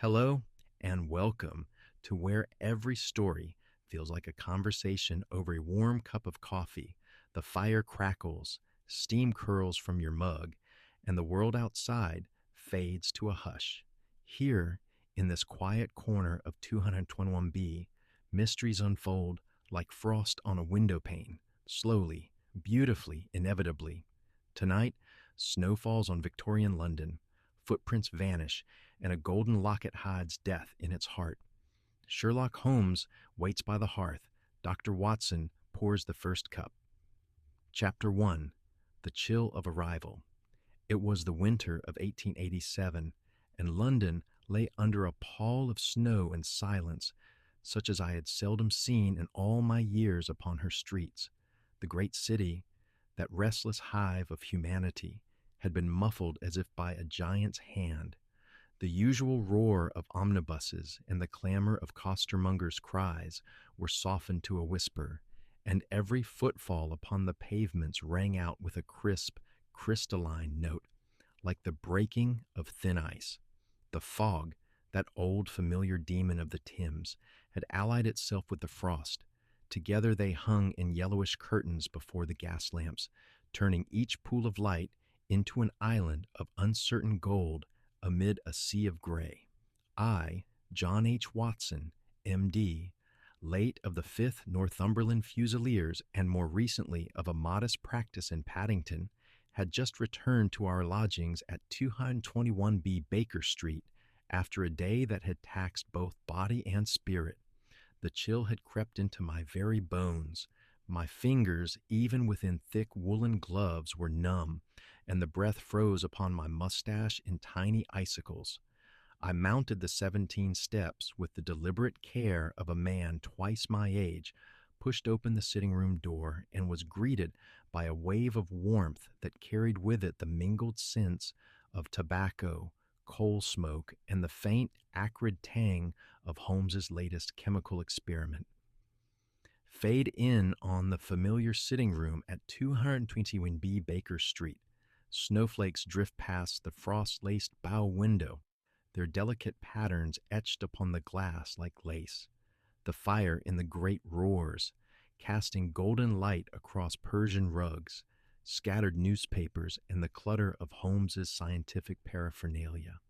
Hello and welcome to where every story feels like a conversation over a warm cup of coffee. The fire crackles, steam curls from your mug, and the world outside fades to a hush. Here, in this quiet corner of 221B, mysteries unfold like frost on a window pane, slowly, beautifully, inevitably. Tonight, snow falls on Victorian London, footprints vanish, and a golden locket hides death in its heart. Sherlock Holmes waits by the hearth. Dr. Watson pours the first cup. Chapter 1. The Chill of Arrival. It was the winter of 1887, and London lay under a pall of snow and silence, such as I had seldom seen in all my years upon her streets. The great city, that restless hive of humanity, had been muffled as if by a giant's hand. The usual roar of omnibuses and the clamor of costermongers' cries were softened to a whisper, and every footfall upon the pavements rang out with a crisp, crystalline note, like the breaking of thin ice. The fog, that old familiar demon of the Thames, had allied itself with the frost. Together they hung in yellowish curtains before the gas lamps, turning each pool of light into an island of uncertain gold amid a sea of gray. I, John H. Watson, M.D., late of the 5th Northumberland Fusiliers and more recently of a modest practice in Paddington, had just returned to our lodgings at 221B Baker Street after a day that had taxed both body and spirit. The chill had crept into my very bones. My fingers, even within thick woolen gloves, were numb, and the breath froze upon my mustache in tiny icicles. I mounted the 17 steps with the deliberate care of a man twice my age, pushed open the sitting room door, and was greeted by a wave of warmth that carried with it the mingled scents of tobacco, coal smoke, and the faint, acrid tang of Holmes's latest chemical experiment. Fade in on the familiar sitting room at 221B Baker Street. Snowflakes drift past the frost-laced bow window, their delicate patterns etched upon the glass like lace. The fire in the grate roars, casting golden light across Persian rugs, scattered newspapers, and the clutter of Holmes's scientific paraphernalia.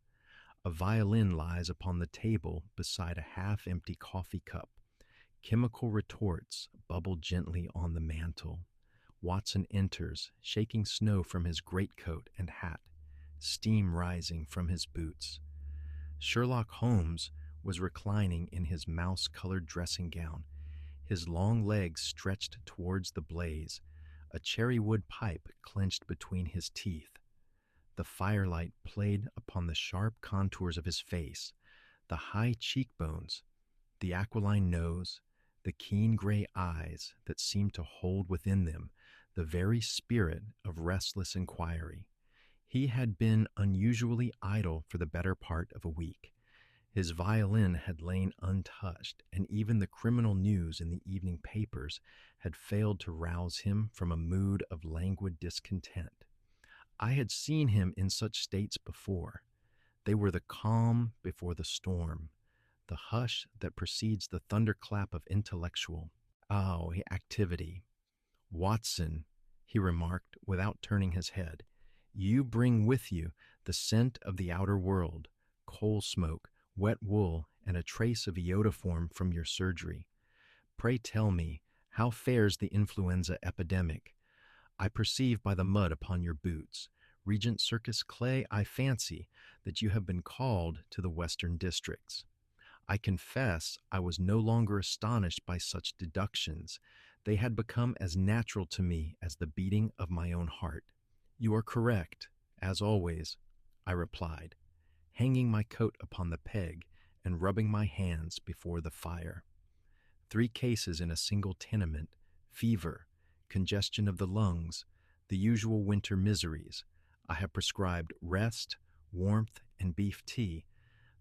A violin lies upon the table beside a half-empty coffee cup. Chemical retorts bubble gently on the mantel. Watson enters, shaking snow from his greatcoat and hat, steam rising from his boots. Sherlock Holmes was reclining in his mouse-colored dressing gown, his long legs stretched towards the blaze, a cherry-wood pipe clenched between his teeth. The firelight played upon the sharp contours of his face, the high cheekbones, the aquiline nose, the keen gray eyes that seemed to hold within them the very spirit of restless inquiry. He had been unusually idle for the better part of a week. His violin had lain untouched, and even the criminal news in the evening papers had failed to rouse him from a mood of languid discontent. I had seen him in such states before. They were the calm before the storm, the hush that precedes the thunderclap of intellectual activity. "Watson," he remarked without turning his head, "you bring with you the scent of the outer world, coal smoke, wet wool, and a trace of iodoform from your surgery. Pray tell me, how fares the influenza epidemic? I perceive by the mud upon your boots, Regent Circus clay, I fancy that you have been called to the western districts." I confess I was no longer astonished by such deductions. They had become as natural to me as the beating of my own heart. "You are correct, as always," I replied, hanging my coat upon the peg and rubbing my hands before the fire. 3 cases in a single tenement, fever, congestion of the lungs, the usual winter miseries. I have prescribed rest, warmth, and beef tea,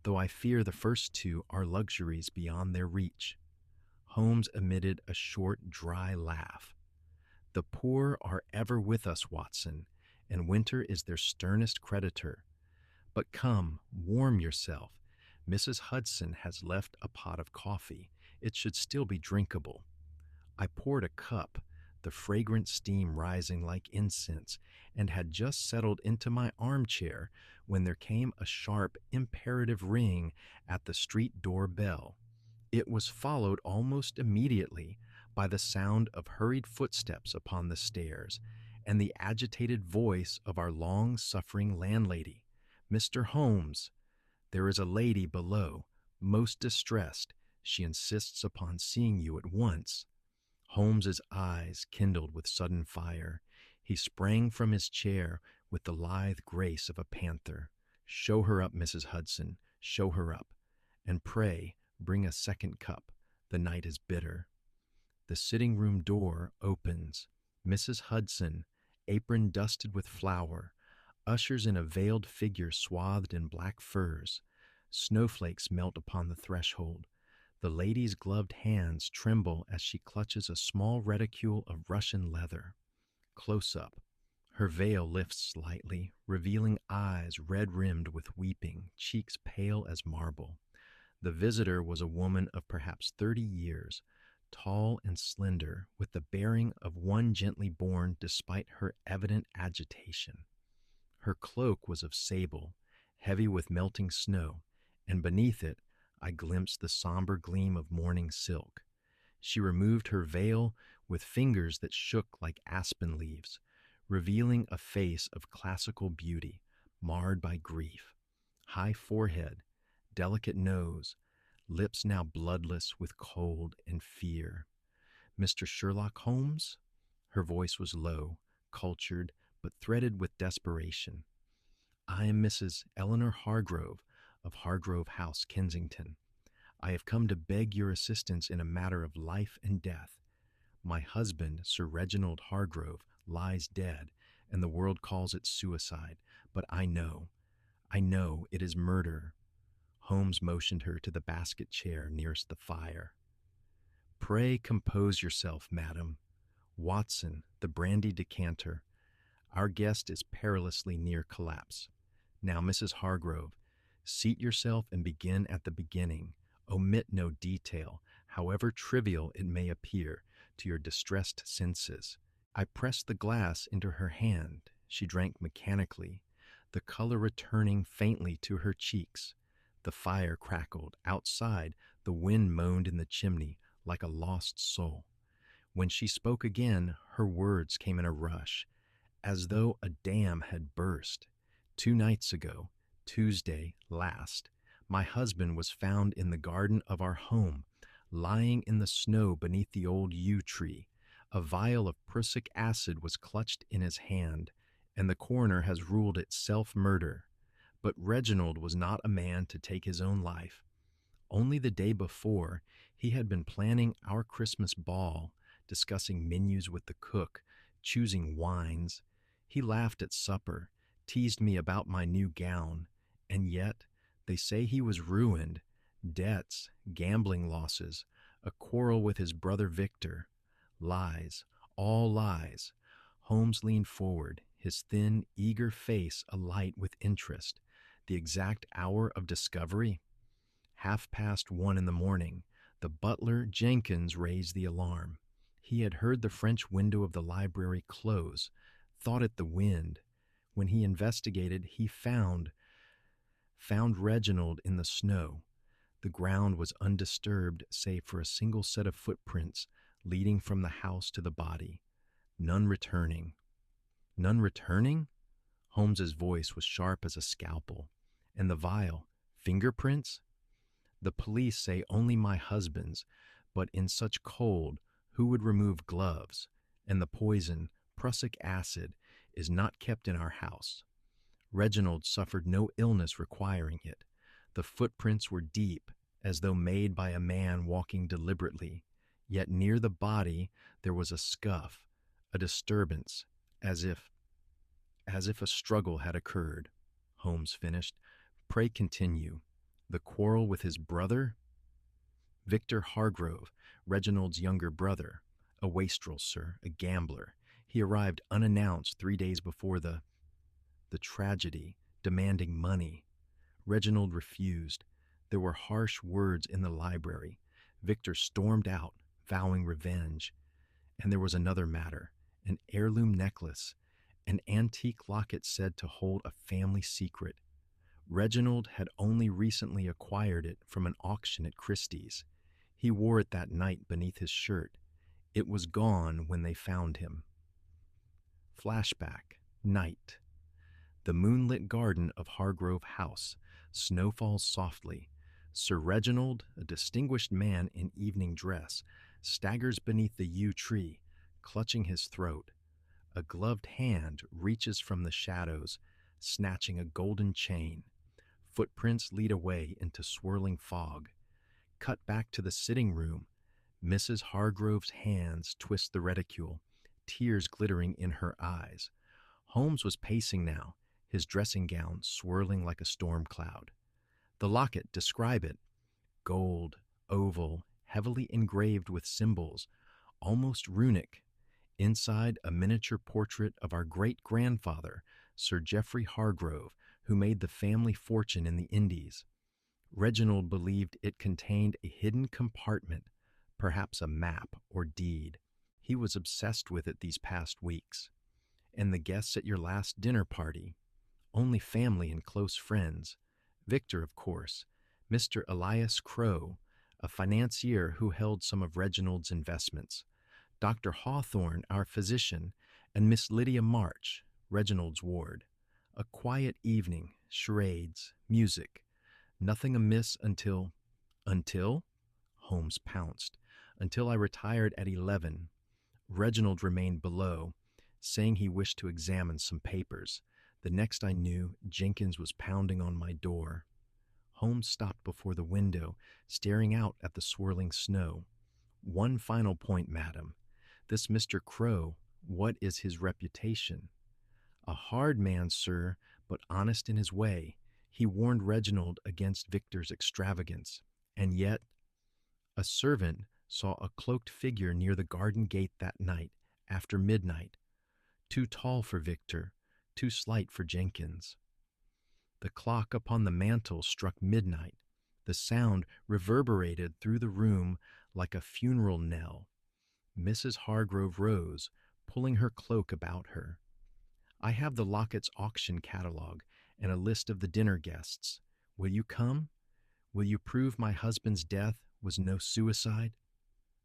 though I fear the first 2 are luxuries beyond their reach. Holmes emitted a short, dry laugh. "The poor are ever with us, Watson, and winter is their sternest creditor. But come, warm yourself. Mrs. Hudson has left a pot of coffee. It should still be drinkable. I poured a cup, the fragrant steam rising like incense, and had just settled into my armchair when there came a sharp, imperative ring at the street door bell. It was followed almost immediately by the sound of hurried footsteps upon the stairs and the agitated voice of our long suffering landlady. "Mr. Holmes, there is a lady below, most distressed. She insists upon seeing you at once." Holmes's eyes kindled with sudden fire. He sprang from his chair with the lithe grace of a panther. "Show her up, Mrs. Hudson, show her up. And pray, bring a second cup. The night is bitter." The sitting room door opens. Mrs. Hudson, apron dusted with flour, ushers in a veiled figure swathed in black furs. Snowflakes melt upon the threshold. The lady's gloved hands tremble as she clutches a small reticule of Russian leather. Close up. Her veil lifts slightly, revealing eyes red-rimmed with weeping, cheeks pale as marble. The visitor was a woman of perhaps 30 years, tall and slender, with the bearing of one gently born despite her evident agitation. Her cloak was of sable, heavy with melting snow, and beneath it I glimpsed the somber gleam of morning silk. She removed her veil with fingers that shook like aspen leaves, revealing a face of classical beauty, marred by grief. High forehead, delicate nose, lips now bloodless with cold and fear. "Mr. Sherlock Holmes?" Her voice was low, cultured, but threaded with desperation. "I am Mrs. Eleanor Hargrove of Hargrove House, Kensington. I have come to beg your assistance in a matter of life and death. My husband, Sir Reginald Hargrove, lies dead, and the world calls it suicide, but I know it is murder." Holmes motioned her to the basket chair nearest the fire. "Pray compose yourself, madam. Watson, the brandy decanter. Our guest is perilously near collapse. Now, Mrs. Hargrove, seat yourself and begin at the beginning. Omit no detail, however trivial it may appear to your distressed senses." I pressed the glass into her hand. She drank mechanically, the color returning faintly to her cheeks. The fire crackled. Outside, the wind moaned in the chimney like a lost soul. When she spoke again, her words came in a rush, as though a dam had burst. "2 nights ago, Tuesday last, my husband was found in the garden of our home, lying in the snow beneath the old yew tree. A vial of prussic acid was clutched in his hand, and the coroner has ruled it self-murder. But Reginald was not a man to take his own life. Only the day before, he had been planning our Christmas ball, discussing menus with the cook, choosing wines. He laughed at supper, teased me about my new gown, and yet they say he was ruined. Debts, gambling losses, a quarrel with his brother Victor. Lies, all lies." Holmes leaned forward, his thin, eager face alight with interest. "The exact hour of discovery?" 1:30 in the morning. The butler, Jenkins, raised the alarm. He had heard the French window of the library close, thought it the wind. When he investigated, he found Reginald in the snow. The ground was undisturbed save for a single set of footprints leading from the house to the body. None returning. "None returning?" Holmes's voice was sharp as a scalpel. "And the vial? Fingerprints?" "The police say only my husband's, but in such cold, who would remove gloves? And the poison, prussic acid, is not kept in our house. Reginald suffered no illness requiring it. The footprints were deep, as though made by a man walking deliberately. Yet near the body there was a scuff, a disturbance, as if a struggle had occurred." Holmes finished. "Pray continue. The quarrel with his brother?" "Victor Hargrove, Reginald's younger brother. A wastrel, sir, a gambler. He arrived unannounced 3 days before the tragedy, demanding money. Reginald refused. There were harsh words in the library. Victor stormed out, vowing revenge. And there was another matter, an heirloom necklace, an antique locket said to hold a family secret. Reginald had only recently acquired it from an auction at Christie's. He wore it that night beneath his shirt. It was gone when they found him. Flashback, night. The moonlit garden of Hargrove House. Snow falls softly. Sir Reginald, a distinguished man in evening dress, staggers beneath the yew tree, clutching his throat. A gloved hand reaches from the shadows, snatching a golden chain. Footprints lead away into swirling fog. Cut back to the sitting room. Mrs. Hargrove's hands twist the reticule, tears glittering in her eyes. Holmes was pacing now, his dressing gown swirling like a storm cloud. The locket, describe it. Gold, oval, heavily engraved with symbols, almost runic. Inside, a miniature portrait of our great-grandfather, Sir Geoffrey Hargrove, who made the family fortune in the Indies. Reginald believed it contained a hidden compartment, perhaps a map or deed. He was obsessed with it these past weeks. And the guests at your last dinner party? Only family and close friends. Victor, of course, Mr. Elias Crowe, a financier who held some of Reginald's investments, Dr. Hawthorne, our physician, and Miss Lydia March, Reginald's ward. A quiet evening, charades, music. Nothing amiss until... Until? Holmes pounced. Until I retired at 11. Reginald remained below, saying he wished to examine some papers. The next I knew, Jenkins was pounding on my door. Holmes stopped before the window, staring out at the swirling snow. One final point, madam. This Mr. Crowe, what is his reputation? A hard man, sir, but honest in his way. He warned Reginald against Victor's extravagance. And yet, a servant saw a cloaked figure near the garden gate that night, after midnight. Too tall for Victor, too slight for Jenkins. The clock upon the mantel struck midnight. The sound reverberated through the room like a funeral knell. Mrs. Hargrove rose, pulling her cloak about her. I have the locket's auction catalog and a list of the dinner guests. Will you come? Will you prove my husband's death was no suicide?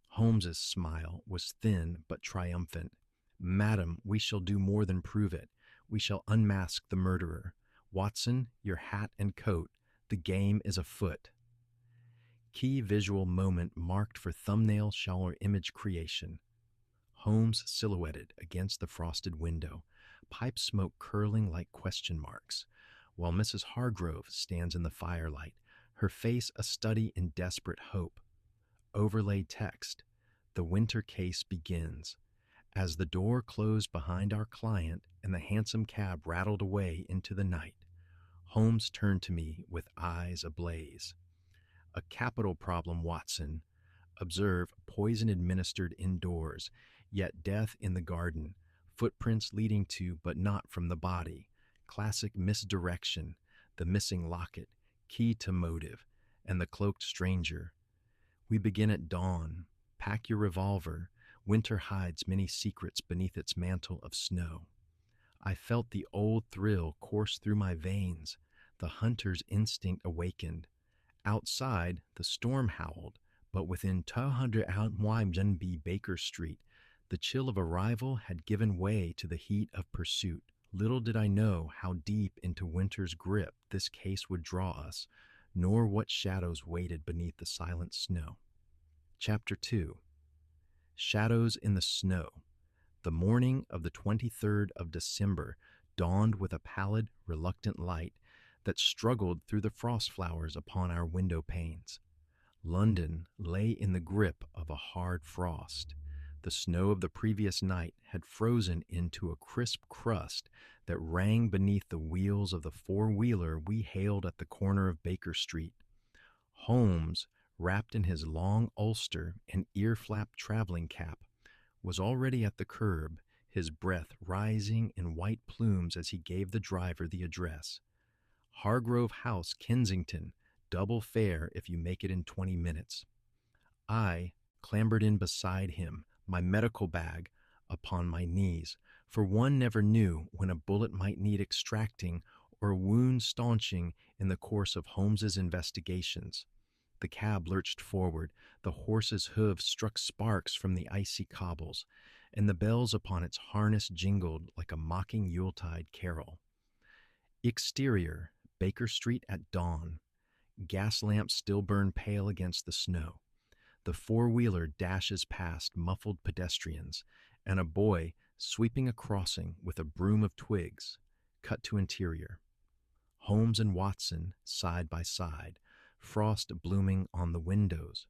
Holmes's smile was thin but triumphant. Madam, we shall do more than prove it. We shall unmask the murderer. Watson, your hat and coat. The game is afoot. Key visual moment marked for thumbnail shallow image creation. Holmes silhouetted against the frosted window, pipe smoke curling like question marks, while Mrs. Hargrove stands in the firelight, her face a study in desperate hope. Overlaid text. The winter case begins. As the door closed behind our client and the hansom cab rattled away into the night, Holmes turned to me with eyes ablaze. A capital problem, Watson. Observe poison administered indoors, yet death in the garden, footprints leading to but not from the body, classic misdirection, the missing locket, key to motive, and the cloaked stranger. We begin at dawn. Pack your revolver. Winter hides many secrets beneath its mantle of snow. I felt the old thrill course through my veins. The hunter's instinct awakened. Outside, the storm howled, but within 200 J Baker Street, the chill of arrival had given way to the heat of pursuit. Little did I know how deep into winter's grip this case would draw us, nor what shadows waited beneath the silent snow. Chapter 2. Shadows in the Snow. The morning of the 23rd of December dawned with a pallid, reluctant light that struggled through the frost flowers upon our window panes. London lay in the grip of a hard frost. The snow of the previous night had frozen into a crisp crust that rang beneath the wheels of the four-wheeler we hailed at the corner of Baker Street. Holmes, wrapped in his long ulster and ear-flap traveling cap, was already at the curb, his breath rising in white plumes as he gave the driver the address. Hargrove House, Kensington, double fare if you make it in 20 minutes. I clambered in beside him, my medical bag upon my knees, for one never knew when a bullet might need extracting or a wound staunching in the course of Holmes's investigations. The cab lurched forward, the horse's hooves struck sparks from the icy cobbles, and the bells upon its harness jingled like a mocking Yuletide carol. Exterior, Baker Street at dawn. Gas lamps still burn pale against the snow. The four-wheeler dashes past muffled pedestrians, and a boy sweeping a crossing with a broom of twigs. Cut to interior. Holmes and Watson side by side, frost blooming on the windows.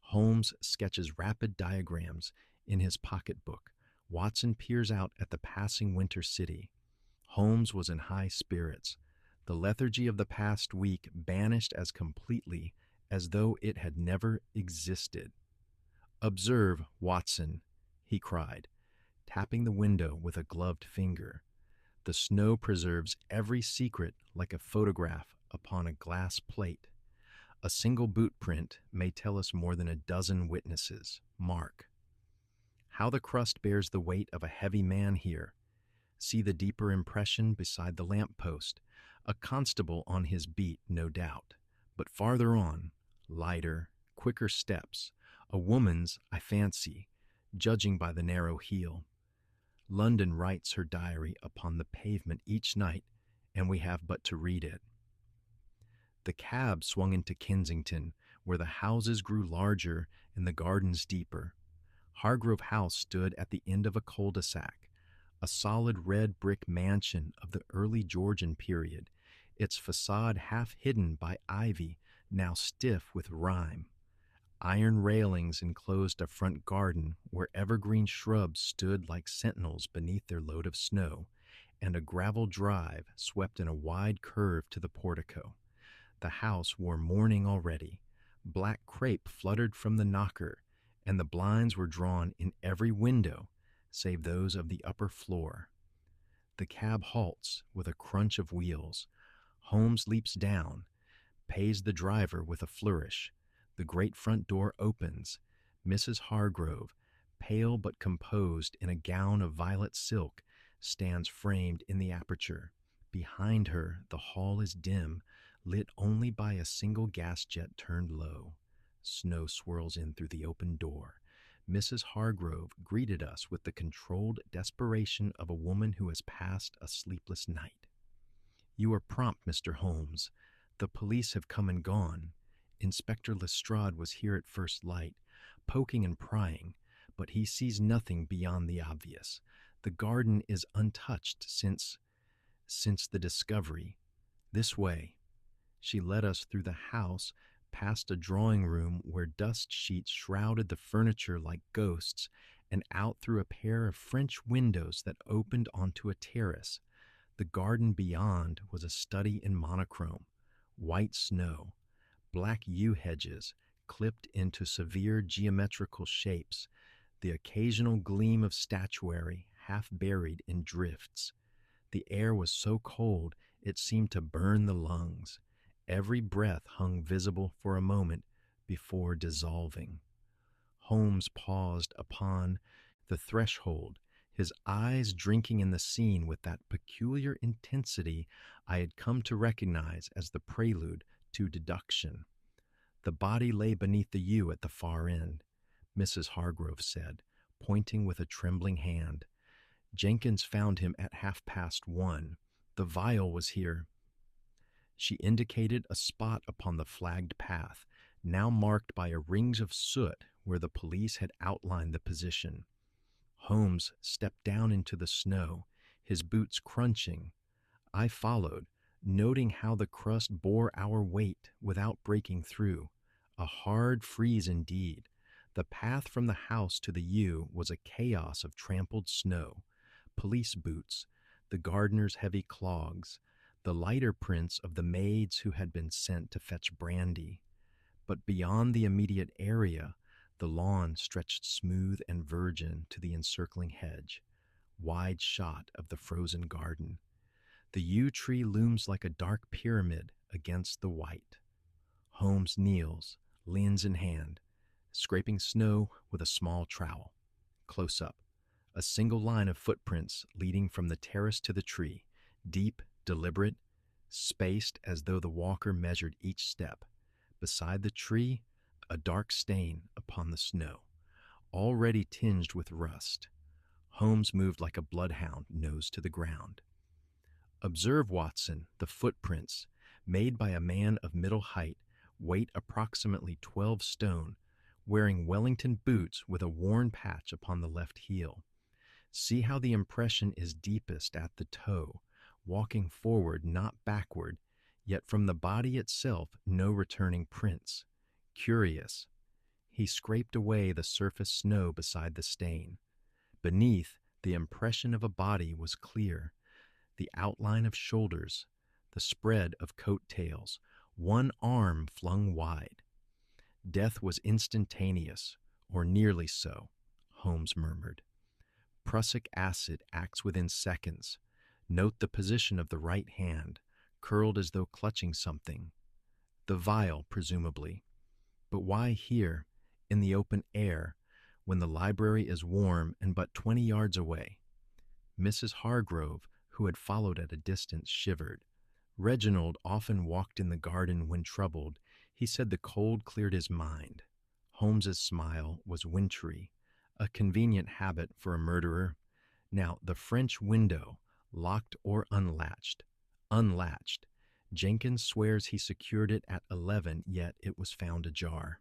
Holmes sketches rapid diagrams in his pocketbook. Watson peers out at the passing winter city. Holmes was in high spirits. The lethargy of the past week banished as completely as though it had never existed. "Observe, Watson," he cried, tapping the window with a gloved finger. "The snow preserves every secret like a photograph upon a glass plate. A single boot print may tell us more than a dozen witnesses. Mark. How the crust bears the weight of a heavy man here. See the deeper impression beside the lamp-post. A constable on his beat, no doubt. But farther on, lighter, quicker steps. A woman's, I fancy, judging by the narrow heel. London writes her diary upon the pavement each night, and we have but to read it." The cab swung into Kensington, where the houses grew larger and the gardens deeper. Hargrove House stood at the end of a cul-de-sac, a solid red brick mansion of the early Georgian period, its facade half hidden by ivy now stiff with rime. Iron railings enclosed a front garden where evergreen shrubs stood like sentinels beneath their load of snow, and a gravel drive swept in a wide curve to the portico. The house wore mourning already. Black crape fluttered from the knocker, and the blinds were drawn in every window, save those of the upper floor. The cab halts with a crunch of wheels. Holmes leaps down, pays the driver with a flourish. The great front door opens. Mrs. Hargrove, pale but composed in a gown of violet silk, stands framed in the aperture. Behind her, the hall is dim, lit only by a single gas jet turned low. Snow swirls in through the open door. Mrs. Hargrove greeted us with the controlled desperation of a woman who has passed a sleepless night. "You are prompt, Mr. Holmes. The police have come and gone. Inspector Lestrade was here at first light, poking and prying, but he sees nothing beyond the obvious. The garden is untouched since the discovery. This way." She led us through the house, past a drawing room where dust sheets shrouded the furniture like ghosts, and out through a pair of French windows that opened onto a terrace. The garden beyond was a study in monochrome: white snow, black yew hedges clipped into severe geometrical shapes, the occasional gleam of statuary half buried in drifts. The air was so cold it seemed to burn the lungs. Every breath hung visible for a moment before dissolving. Holmes paused upon the threshold, his eyes drinking in the scene with that peculiar intensity I had come to recognize as the prelude to deduction. "The body lay beneath the yew at the far end," Mrs. Hargrove said, pointing with a trembling hand. "Jenkins found him at 1:30. The vial was here." She indicated a spot upon the flagged path, now marked by rings of soot where the police had outlined the position. Holmes stepped down into the snow, his boots crunching. I followed, noting how the crust bore our weight without breaking through. A hard freeze indeed. The path from the house to the yew was a chaos of trampled snow, police boots, the gardener's heavy clogs, the lighter prints of the maids who had been sent to fetch brandy. But beyond the immediate area, the lawn stretched smooth and virgin to the encircling hedge, wide shot of the frozen garden. The yew tree looms like a dark pyramid against the white. Holmes kneels, lens in hand, scraping snow with a small trowel. Close up, a single line of footprints leading from the terrace to the tree, deep, deliberate, spaced as though the walker measured each step. Beside the tree, a dark stain upon the snow, already tinged with rust. Holmes moved like a bloodhound, nose to the ground. Observe, Watson, the footprints, made by a man of middle height, weight approximately 12 stone, wearing Wellington boots with a worn patch upon the left heel. See how the impression is deepest at the toe, walking forward, not backward, yet from the body itself no returning prints. Curious. He scraped away the surface snow beside the stain. Beneath, the impression of a body was clear, the outline of shoulders, the spread of coat tails, one arm flung wide. Death was instantaneous, or nearly so, Holmes murmured. Prussic acid acts within seconds. Note the position of the right hand, curled as though clutching something. The vial, presumably. But why here, in the open air, when the library is warm and but 20 yards away? Mrs. Hargrove, who had followed at a distance, shivered. Reginald often walked in the garden when troubled. He said the cold cleared his mind. Holmes's smile was wintry, a convenient habit for a murderer. Now, the French window, locked or unlatched? Unlatched. Jenkins swears he secured it at 11, yet it was found ajar.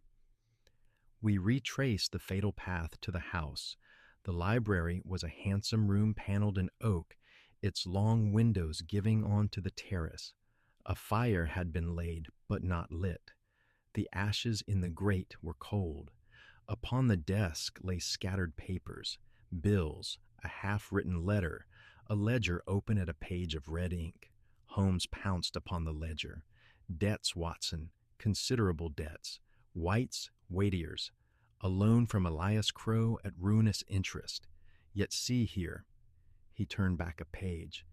We retraced the fatal path to the house. The library was a handsome room paneled in oak, its long windows giving on to the terrace. A fire had been laid, but not lit. The ashes in the grate were cold. Upon the desk lay scattered papers, bills, a half-written letter, a ledger open at a page of red ink. Holmes pounced upon the ledger. Debts, Watson, considerable debts. Whites, weightiers. A loan from Elias Crow at ruinous interest. Yet see here. He turned back a page.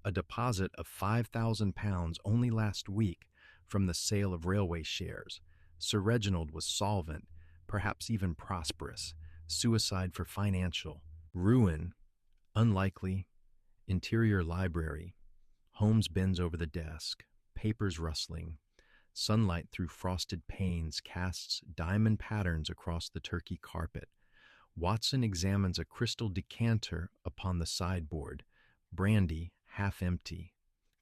A deposit of £5,000 only last week from the sale of railway shares. Sir Reginald was solvent, perhaps even prosperous. Suicide for financial. Ruin, unlikely. Interior library. Holmes bends over the desk, papers rustling. Sunlight through frosted panes casts diamond patterns across the turkey carpet. Watson examines a crystal decanter upon the sideboard, brandy half empty.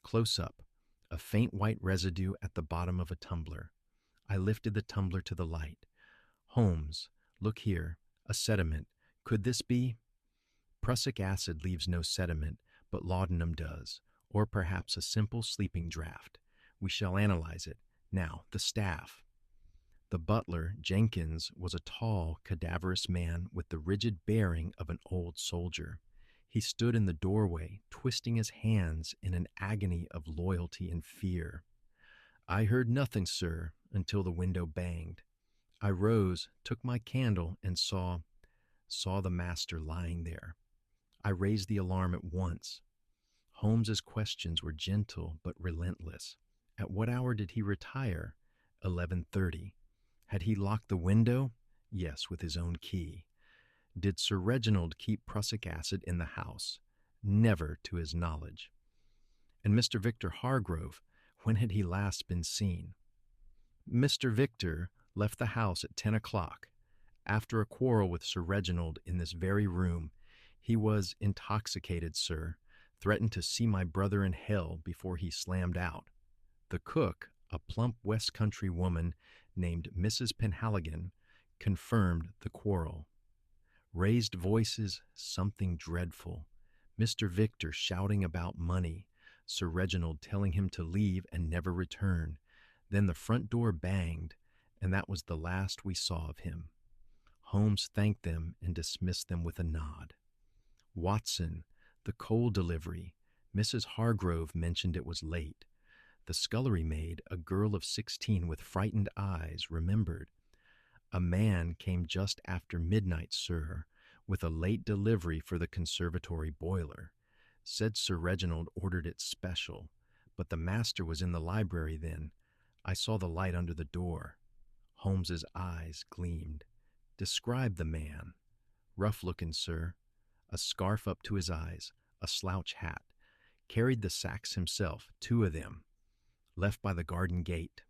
Close up, a faint white residue at the bottom of a tumbler. I lifted the tumbler to the light. Holmes, look here, a sediment. Could this be? Prussic acid leaves no sediment, but laudanum does, or perhaps a simple sleeping draught. We shall analyze it. Now, the staff. The butler, Jenkins, was a tall, cadaverous man with the rigid bearing of an old soldier. He stood in the doorway, twisting his hands in an agony of loyalty and fear. I heard nothing, sir, until the window banged. I rose, took my candle, and saw the master lying there. I raised the alarm at once. Holmes's questions were gentle but relentless. At what hour did he retire? 11:30. Had he locked the window? Yes, with his own key. Did Sir Reginald keep prussic acid in the house? Never to his knowledge. And Mr. Victor Hargrove, when had he last been seen? Mr. Victor left the house at 10 o'clock. After a quarrel with Sir Reginald in this very room, he was intoxicated, sir, threatened to see my brother in hell before he slammed out. The cook, a plump West Country woman named Mrs. Penhaligon, confirmed the quarrel. Raised voices, something dreadful. Mr. Victor shouting about money, Sir Reginald telling him to leave and never return. Then the front door banged, and that was the last we saw of him. Holmes thanked them and dismissed them with a nod. Watson, the coal delivery. Mrs. Hargrove mentioned it was late. The scullery maid, a girl of 16 with frightened eyes, remembered. A man came just after midnight, sir, with a late delivery for the conservatory boiler. Said Sir Reginald ordered it special, but the master was in the library then. I saw the light under the door. Holmes's eyes gleamed. Describe the man. Rough-looking, sir. A scarf up to his eyes, a slouch hat. Carried the sacks himself, 2 of them, left by the garden gate.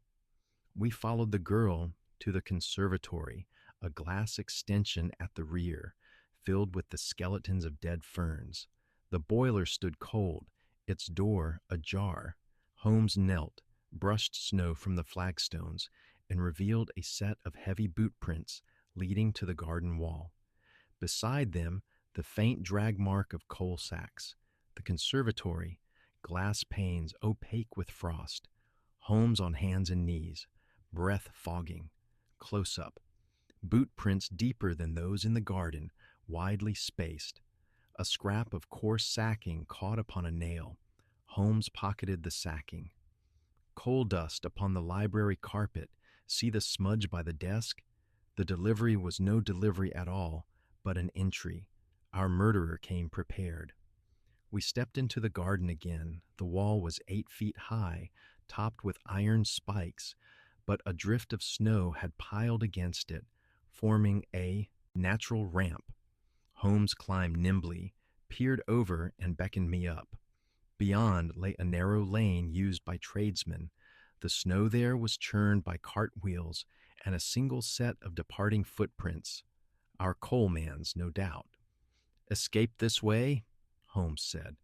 We followed the girl to the conservatory, a glass extension at the rear, filled with the skeletons of dead ferns. The boiler stood cold, its door ajar. Holmes knelt, brushed snow from the flagstones, and revealed a set of heavy boot prints leading to the garden wall. Beside them, the faint drag mark of coal sacks. The conservatory, glass panes opaque with frost. Holmes on hands and knees, breath fogging. Close up. Boot prints deeper than those in the garden, widely spaced. A scrap of coarse sacking caught upon a nail. Holmes pocketed the sacking. Coal dust upon the library carpet. See the smudge by the desk? The delivery was no delivery at all, but an entry. Our murderer came prepared. We stepped into the garden again. The wall was 8 feet high, topped with iron spikes, but a drift of snow had piled against it, forming a natural ramp. Holmes climbed nimbly, peered over, and beckoned me up. Beyond lay a narrow lane used by tradesmen. The snow there was churned by cartwheels and a single set of departing footprints. Our coalman's, no doubt. Escape this way? Holmes said.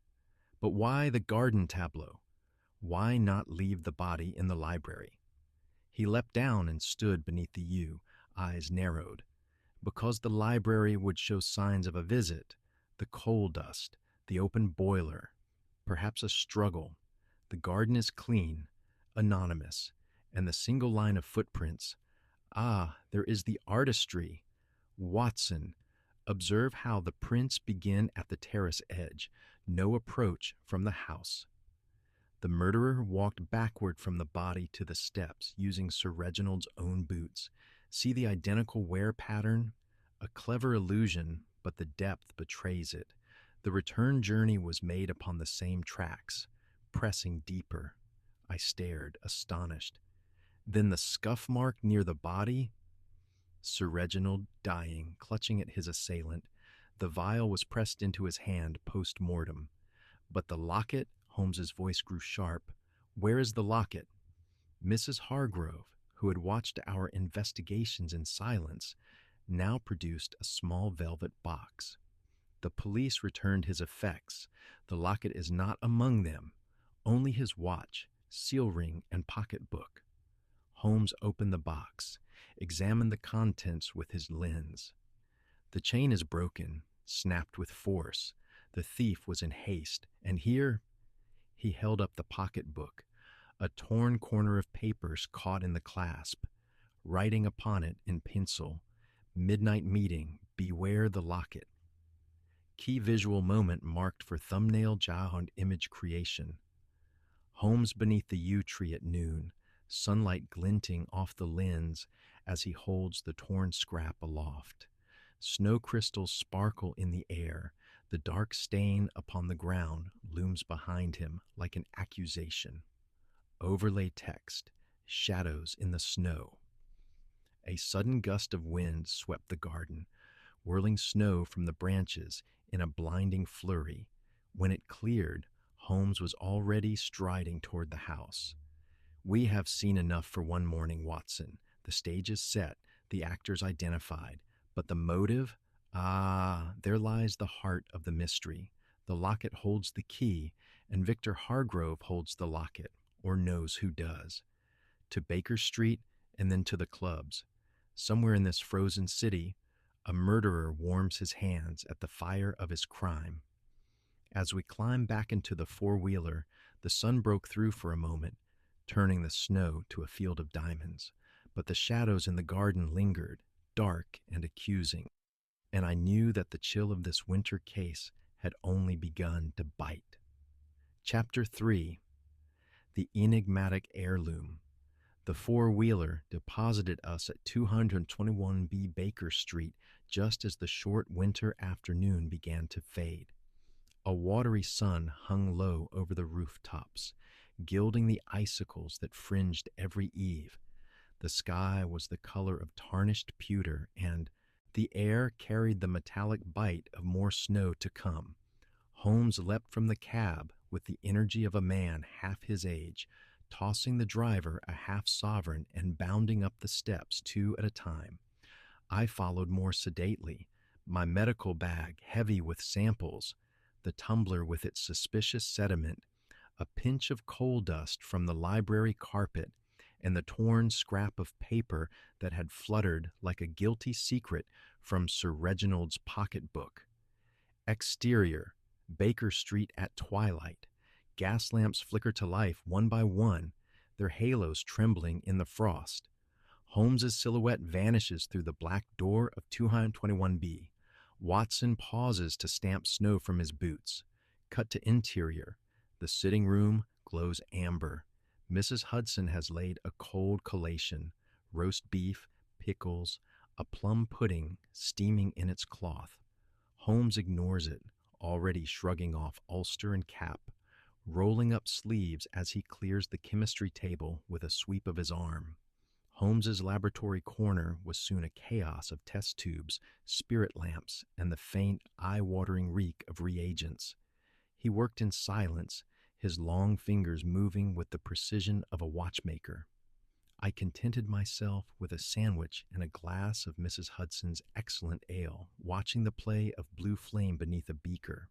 But why the garden tableau? Why not leave the body in the library? He leapt down and stood beneath the yew, eyes narrowed. Because the library would show signs of a visit, the coal dust, the open boiler, perhaps a struggle. The garden is clean, anonymous, and the single line of footprints. Ah, there is the artistry. Watson, observe how the prints begin at the terrace edge, no approach from the house. The murderer walked backward from the body to the steps, using Sir Reginald's own boots. See the identical wear pattern? A clever illusion, but the depth betrays it. The return journey was made upon the same tracks, pressing deeper. I stared, astonished. Then the scuff mark near the body? Sir Reginald, dying, clutching at his assailant. The vial was pressed into his hand post-mortem. But the locket? Holmes's voice grew sharp. Where is the locket? Mrs. Hargrove, who had watched our investigations in silence, now produced a small velvet box. The police returned his effects. The locket is not among them. Only his watch, seal ring, and pocketbook. Holmes opened the box, examined the contents with his lens. The chain is broken, snapped with force. The thief was in haste, and here... He held up the pocketbook, a torn corner of papers caught in the clasp, writing upon it in pencil, "Midnight meeting, beware the locket." Key visual moment marked for thumbnail job image creation. Holmes beneath the yew tree at noon, sunlight glinting off the lens as he holds the torn scrap aloft. Snow crystals sparkle in the air. The dark stain upon the ground looms behind him like an accusation. Overlay text, shadows in the snow. A sudden gust of wind swept the garden, whirling snow from the branches in a blinding flurry. When it cleared, Holmes was already striding toward the house. We have seen enough for one morning, Watson. The stage is set, the actors identified, but the motive? Ah, there lies the heart of the mystery. The locket holds the key, and Victor Hargrove holds the locket, or knows who does. To Baker Street, and then to the clubs. Somewhere in this frozen city, a murderer warms his hands at the fire of his crime. As we climbed back into the four-wheeler, the sun broke through for a moment, turning the snow to a field of diamonds. But the shadows in the garden lingered, dark and accusing, and I knew that the chill of this winter case had only begun to bite. Chapter 3. The Enigmatic Heirloom. The four-wheeler deposited us at 221B Baker Street just as the short winter afternoon began to fade. A watery sun hung low over the rooftops, gilding the icicles that fringed every eave. The sky was the color of tarnished pewter, and the air carried the metallic bite of more snow to come. Holmes leapt from the cab with the energy of a man half his age, tossing the driver a half sovereign and bounding up the steps two at a time. I followed more sedately, my medical bag heavy with samples, the tumbler with its suspicious sediment, a pinch of coal dust from the library carpet, and the torn scrap of paper that had fluttered like a guilty secret from Sir Reginald's pocketbook. Exterior, Baker Street at twilight. Gas lamps flicker to life one by one, their halos trembling in the frost. Holmes's silhouette vanishes through the black door of 221B. Watson pauses to stamp snow from his boots. Cut to interior. The sitting room glows amber. Mrs. Hudson has laid a cold collation, roast beef, pickles, a plum pudding steaming in its cloth. Holmes ignores it, already shrugging off ulster and cap, rolling up sleeves as he clears the chemistry table with a sweep of his arm. Holmes's laboratory corner was soon a chaos of test tubes, spirit lamps, and the faint, eye-watering reek of reagents. He worked in silence, his long fingers moving with the precision of a watchmaker. I contented myself with a sandwich and a glass of Mrs. Hudson's excellent ale, watching the play of blue flame beneath a beaker.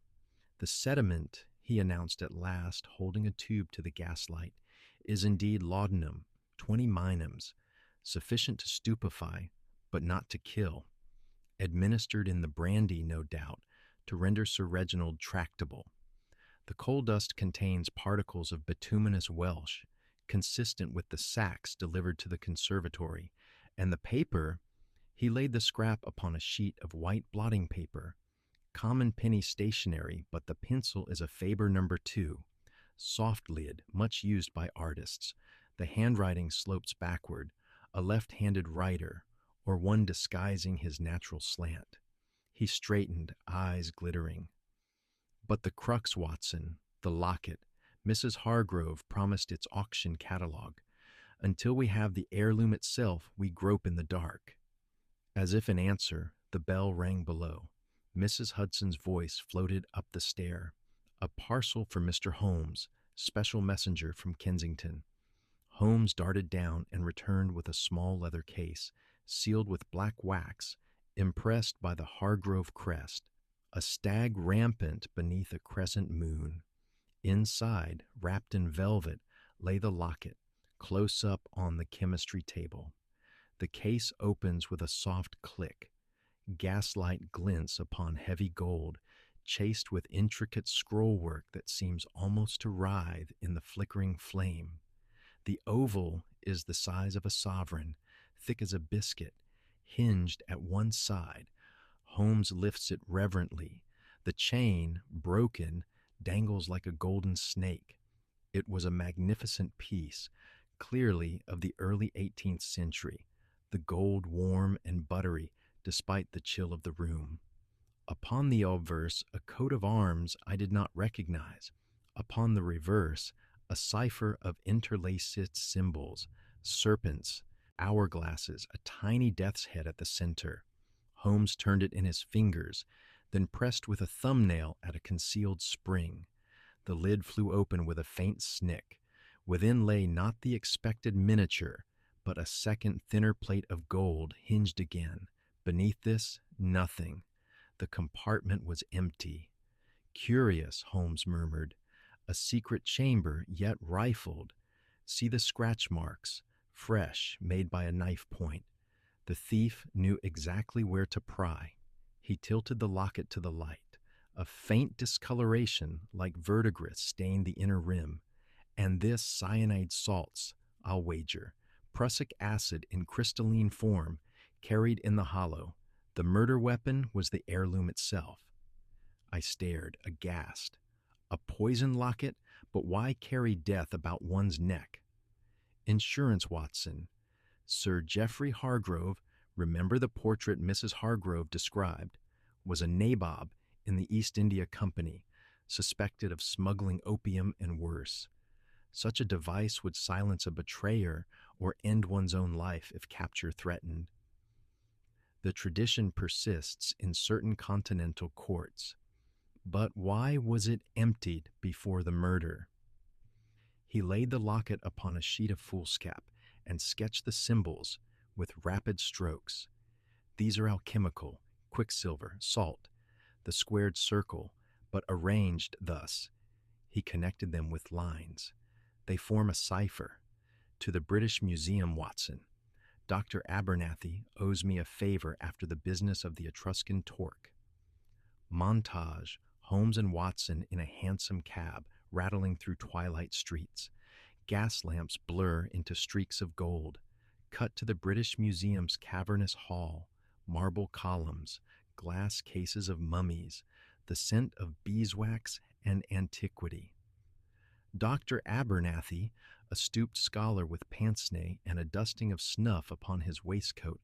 The sediment, he announced at last, holding a tube to the gaslight, is indeed laudanum, 20 minims, sufficient to stupefy, but not to kill. Administered in the brandy, no doubt, to render Sir Reginald tractable. The coal dust contains particles of bituminous Welsh, consistent with the sacks delivered to the conservatory, and the paper, he laid the scrap upon a sheet of white blotting paper, common penny stationery, but the pencil is a Faber No. 2, soft lid, much used by artists. The handwriting slopes backward, a left-handed writer, or one disguising his natural slant. He straightened, eyes glittering. But the crux, Watson, the locket. Mrs. Hargrove promised its auction catalogue. Until we have the heirloom itself, we grope in the dark. As if in answer, the bell rang below. Mrs. Hudson's voice floated up the stair. A parcel for Mr. Holmes, special messenger from Kensington. Holmes darted down and returned with a small leather case, sealed with black wax, impressed by the Hargrove crest, a stag rampant beneath a crescent moon. Inside, wrapped in velvet, lay the locket, close up on the chemistry table. The case opens with a soft click. Gaslight glints upon heavy gold, chased with intricate scrollwork that seems almost to writhe in the flickering flame. The oval is the size of a sovereign, thick as a biscuit, hinged at one side. Holmes lifts it reverently. The chain, broken, dangles like a golden snake. It was a magnificent piece, clearly of the early 18th century, the gold warm and buttery despite the chill of the room. Upon the obverse, a coat of arms I did not recognize. Upon the reverse, a cipher of interlaced symbols, serpents, hourglasses, a tiny death's head at the center. Holmes turned it in his fingers, then pressed with a thumbnail at a concealed spring. The lid flew open with a faint snick. Within lay not the expected miniature, but a second thinner plate of gold, hinged again. Beneath this, nothing. The compartment was empty. Curious, Holmes murmured. A secret chamber, yet rifled. See the scratch marks, fresh, made by a knife point. The thief knew exactly where to pry. He tilted the locket to the light. A faint discoloration, like verdigris, stained the inner rim. And this cyanide salts, I'll wager. Prussic acid in crystalline form, carried in the hollow. The murder weapon was the heirloom itself. I stared, aghast. A poison locket, but why carry death about one's neck? Insurance, Watson. Sir Geoffrey Hargrove, remember the portrait Mrs. Hargrove described, was a nabob in the East India Company, suspected of smuggling opium and worse. Such a device would silence a betrayer or end one's own life if capture threatened. The tradition persists in certain continental courts. But why was it emptied before the murder? He laid the locket upon a sheet of foolscap and sketched the symbols with rapid strokes. These are alchemical, quicksilver, salt, the squared circle, but arranged thus. He connected them with lines. They form a cipher. To the British Museum, Watson. Dr. Abernathy owes me a favor after the business of the Etruscan torque. Montage, Holmes and Watson in a hansom cab, rattling through twilight streets. Gas lamps blur into streaks of gold. Cut to the British Museum's cavernous hall, marble columns, glass cases of mummies, the scent of beeswax and antiquity. Dr. Abernathy, a stooped scholar with pince-nez and a dusting of snuff upon his waistcoat,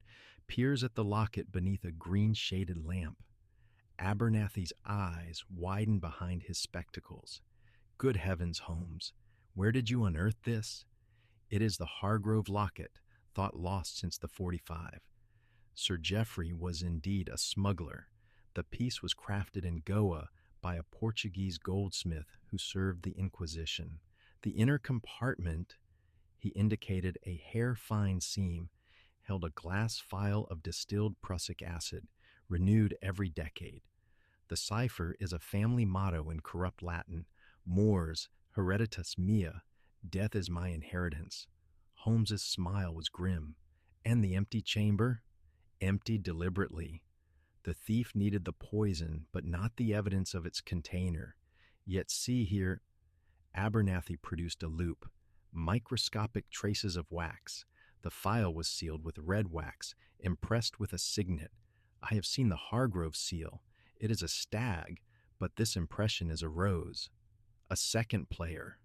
peers at the locket beneath a green-shaded lamp. Abernathy's eyes widen behind his spectacles. Good heavens, Holmes, where did you unearth this? It is the Hargrove locket, thought lost since the 45. Sir Geoffrey was indeed a smuggler. The piece was crafted in Goa by a Portuguese goldsmith who served the Inquisition. The inner compartment, he indicated a hair-fine seam, held a glass phial of distilled prussic acid, renewed every decade. The cipher is a family motto in corrupt Latin, Mors hereditas mea, death is my inheritance. Holmes's smile was grim. And the empty chamber? Emptied deliberately. The thief needed the poison, but not the evidence of its container. Yet see here, Abernathy produced a loop, microscopic traces of wax. The phial was sealed with red wax, impressed with a signet. I have seen the Hargrove seal. It is a stag, but this impression is a rose. A second player,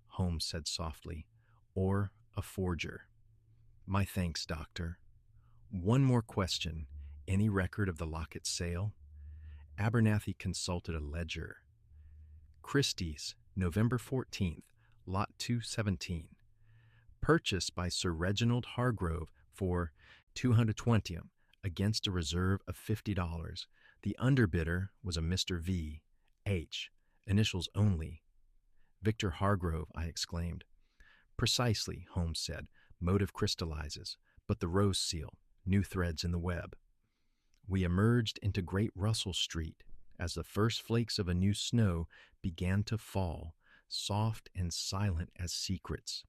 Holmes said softly, or a forger. My thanks, Doctor. One more question. Any record of the locket sale? Abernathy consulted a ledger. Christie's, November 14th, Lot 217. Purchased by Sir Reginald Hargrove for $220 against a reserve of $50. The underbidder was a Mr. V. H. Initials only. Victor Hargrove, I exclaimed. Precisely, Holmes said. Motive crystallizes. But the rose seal, new threads in the web. We emerged into Great Russell Street as the first flakes of a new snow began to fall, soft and silent as secrets.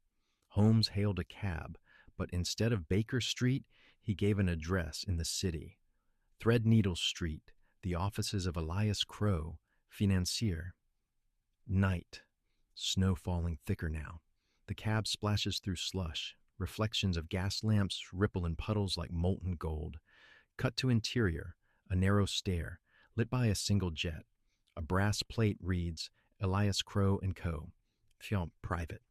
Holmes hailed a cab, but instead of Baker Street, he gave an address in the city. Threadneedle Street, the offices of Elias Crow, financier. Night. Snow falling thicker now. The cab splashes through slush. Reflections of gas lamps ripple in puddles like molten gold. Cut to interior, a narrow stair, lit by a single jet. A brass plate reads, Elias Crow & Co. Fiat Private.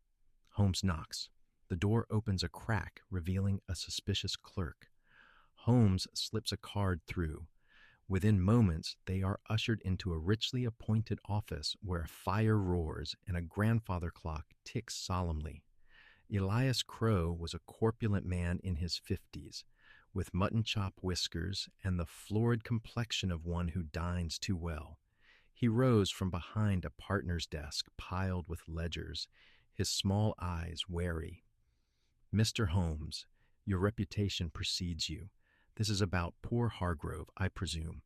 Holmes knocks. The door opens a crack, revealing a suspicious clerk. Holmes slips a card through. Within moments, they are ushered into a richly appointed office where a fire roars and a grandfather clock ticks solemnly. Elias Crow was a corpulent man in his 50s, with mutton chop whiskers and the florid complexion of one who dines too well. He rose from behind a partner's desk piled with ledgers, his small eyes wary. Mr. Holmes, your reputation precedes you. This is about poor Hargrove, I presume.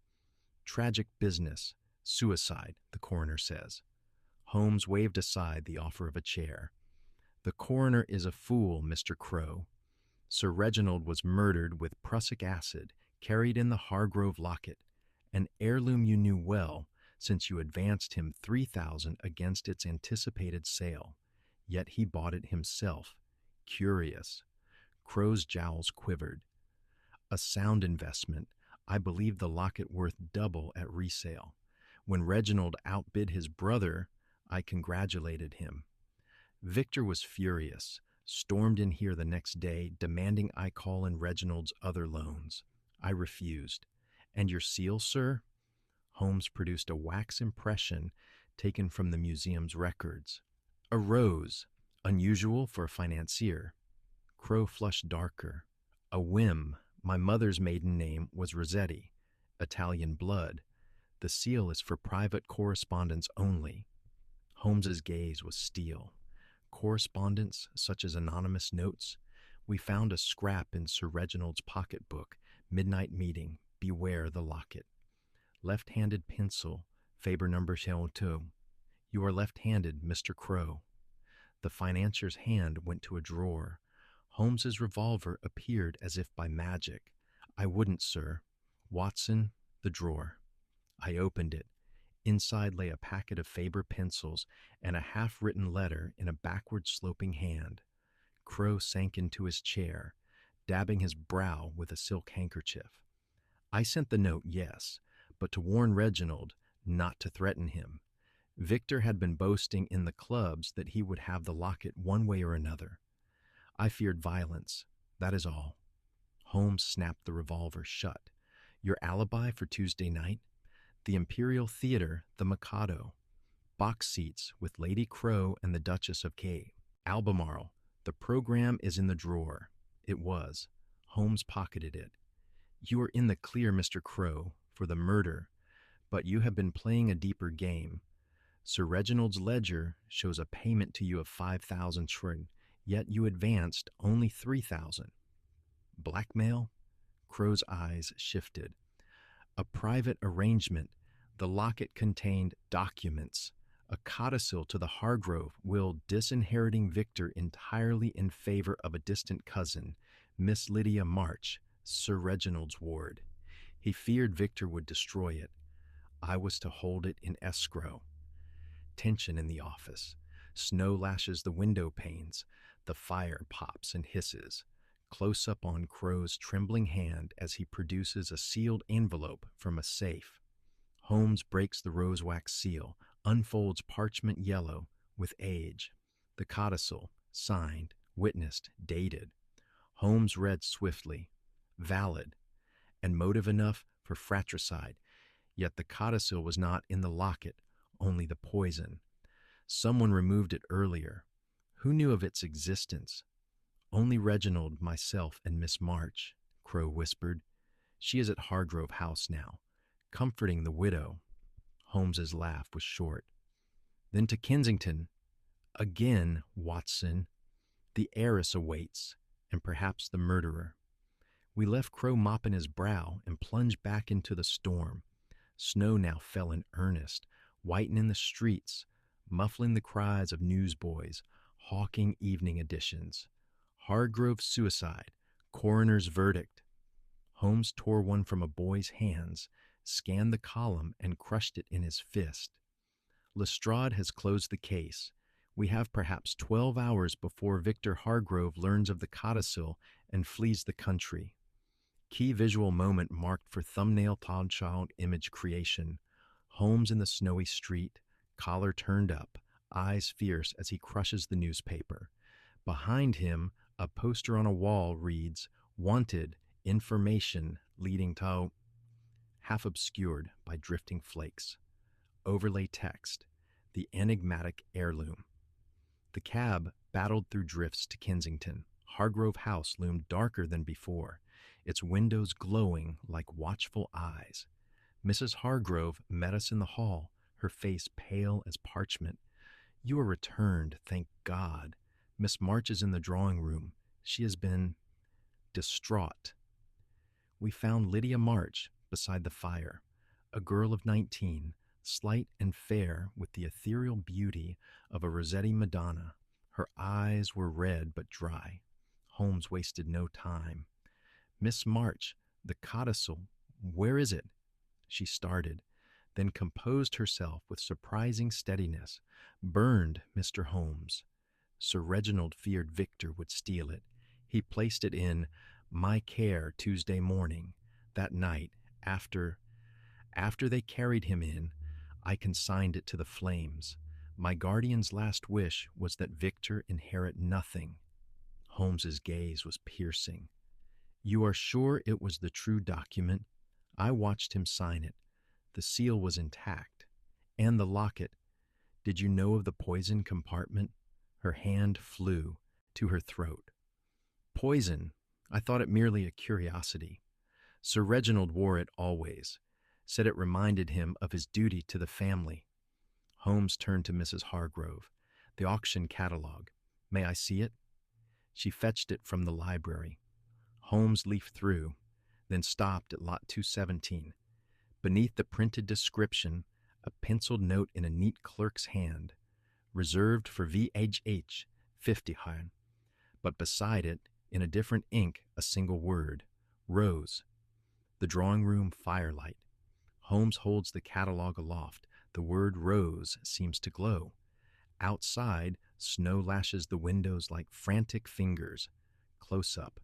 Tragic business. Suicide, the coroner says. Holmes waved aside the offer of a chair. The coroner is a fool, Mr. Crow. Sir Reginald was murdered with prussic acid carried in the Hargrove locket, an heirloom you knew well since you advanced him $3,000 against its anticipated sale. Yet he bought it himself. Curious. Crow's jowls quivered. A sound investment. I believe the locket worth double at resale. When Reginald outbid his brother, I congratulated him. Victor was furious, stormed in here the next day, demanding I call in Reginald's other loans. I refused. And your seal, sir? Holmes produced a wax impression taken from the museum's records. A rose, Unusual for a financier. Crow flushed darker. A whim. My mother's maiden name was Rossetti. Italian blood. The seal is for private correspondence only. Holmes's gaze was steel. Correspondence, such as anonymous notes. We found a scrap in Sir Reginald's pocketbook. Midnight meeting. Beware the locket. Left-handed pencil. Faber number 2. You are left-handed, Mr. Crow. The financier's hand went to a drawer. Holmes's revolver appeared as if by magic. I wouldn't, sir. Watson, the drawer. I opened it. Inside lay a packet of Faber pencils and a half-written letter in a backward-sloping hand. Crow sank into his chair, dabbing his brow with a silk handkerchief. I sent the note, yes, but to warn Reginald, not to threaten him. Victor had been boasting in the clubs that he would have the locket one way or another. I feared violence, that is all. Holmes snapped the revolver shut. Your alibi for Tuesday night? The Imperial Theater, the Mikado. Box seats with Lady Crow and the Duchess of K. Albemarle. The program is in the drawer. It was. Holmes pocketed it. You are in the clear, Mr. Crow, for the murder, but you have been playing a deeper game. Sir Reginald's ledger shows a payment to you of 5,000 shillings, yet you advanced only 3,000. Blackmail? Crow's eyes shifted. A private arrangement. The locket contained documents. A codicil to the Hargrove will disinheriting Victor entirely in favor of a distant cousin, Miss Lydia March, Sir Reginald's ward. He feared Victor would destroy it. I was to hold it in escrow. Tension in the office. Snow lashes the window panes. The fire pops and hisses. Close up on Crow's trembling hand as he produces a sealed envelope from a safe. Holmes breaks the rosewax seal, unfolds parchment yellow with age. The codicil, signed, witnessed, dated. Holmes read swiftly. Valid, and motive enough for fratricide. Yet the codicil was not in the locket, only the poison. Someone removed it earlier. Who knew of its existence? Only Reginald, myself, and Miss March, Crow whispered. She is at Hargrove House now, comforting the widow. Holmes's laugh was short. Then to Kensington. Again, Watson. The heiress awaits, and perhaps the murderer. We left Crow mopping his brow and plunged back into the storm. Snow now fell in earnest, whitening the streets, muffling the cries of newsboys, hawking evening editions. Hargrove suicide, coroner's verdict. Holmes tore one from a boy's hands, scanned the column, and crushed it in his fist. Lestrade has closed the case. We have perhaps 12 hours before Victor Hargrove learns of the codicil and flees the country. Key visual moment marked for thumbnail child image creation. Holmes in the snowy street, collar turned up, eyes fierce as he crushes the newspaper. Behind him, a poster on a wall reads, Wanted, information leading to... half obscured by drifting flakes. Overlay text, the enigmatic heirloom. The cab battled through drifts to Kensington. Hargrove House loomed darker than before, its windows glowing like watchful eyes. Mrs. Hargrove met us in the hall, her face pale as parchment. You are returned, thank God. Miss March is in the drawing room. She has been distraught. We found Lydia March beside the fire, a girl of 19, slight and fair with the ethereal beauty of a Rossetti Madonna. Her eyes were red but dry. Holmes wasted no time. Miss March, the codicil, where is it? She started, then composed herself with surprising steadiness. Burned, Mr. Holmes. Sir Reginald feared Victor would steal it. He placed it in my care Tuesday morning. That night, after they carried him in, I consigned it to the flames. My guardian's last wish was that Victor inherit nothing. Holmes's gaze was piercing. You are sure it was the true document? I watched him sign it. The seal was intact. And the locket. Did you know of the poison compartment? Her hand flew to her throat. Poison. I thought it merely a curiosity. Sir Reginald wore it always, said it reminded him of his duty to the family. Holmes turned to Mrs. Hargrove. The auction catalogue. May I see it? She fetched it from the library. Holmes leafed through, then stopped at lot 217. Beneath the printed description, a penciled note in a neat clerk's hand, reserved for VHH, 50 Hein. But beside it, in a different ink, a single word, Rose. The drawing room firelight. Holmes holds the catalogue aloft. The word Rose seems to glow. Outside, snow lashes the windows like frantic fingers. Close up,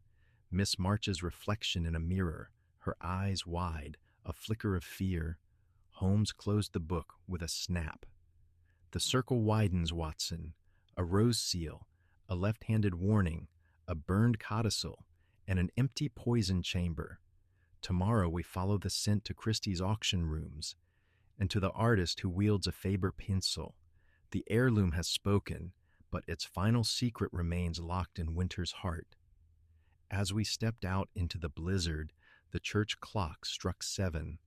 Miss March's reflection in a mirror, her eyes wide, a flicker of fear. Holmes closed the book with a snap. The circle widens, Watson. A rose seal, a left-handed warning, a burned codicil, and an empty poison chamber. Tomorrow we follow the scent to Christie's auction rooms, and to the artist who wields a Faber pencil. The heirloom has spoken, but its final secret remains locked in winter's heart. As we stepped out into the blizzard, the church clock struck 7.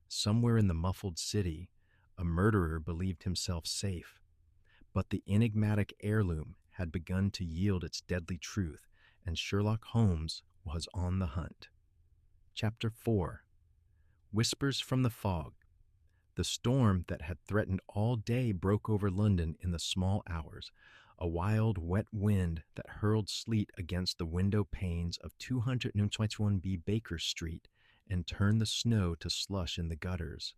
Somewhere in the muffled city, a murderer believed himself safe. But the enigmatic heirloom had begun to yield its deadly truth, and Sherlock Holmes was on the hunt. Chapter 4. Whispers from the Fog. The storm that had threatened all day broke over London in the small hours, a wild, wet wind that hurled sleet against the window panes of 221B Baker Street and turned the snow to slush in the gutters.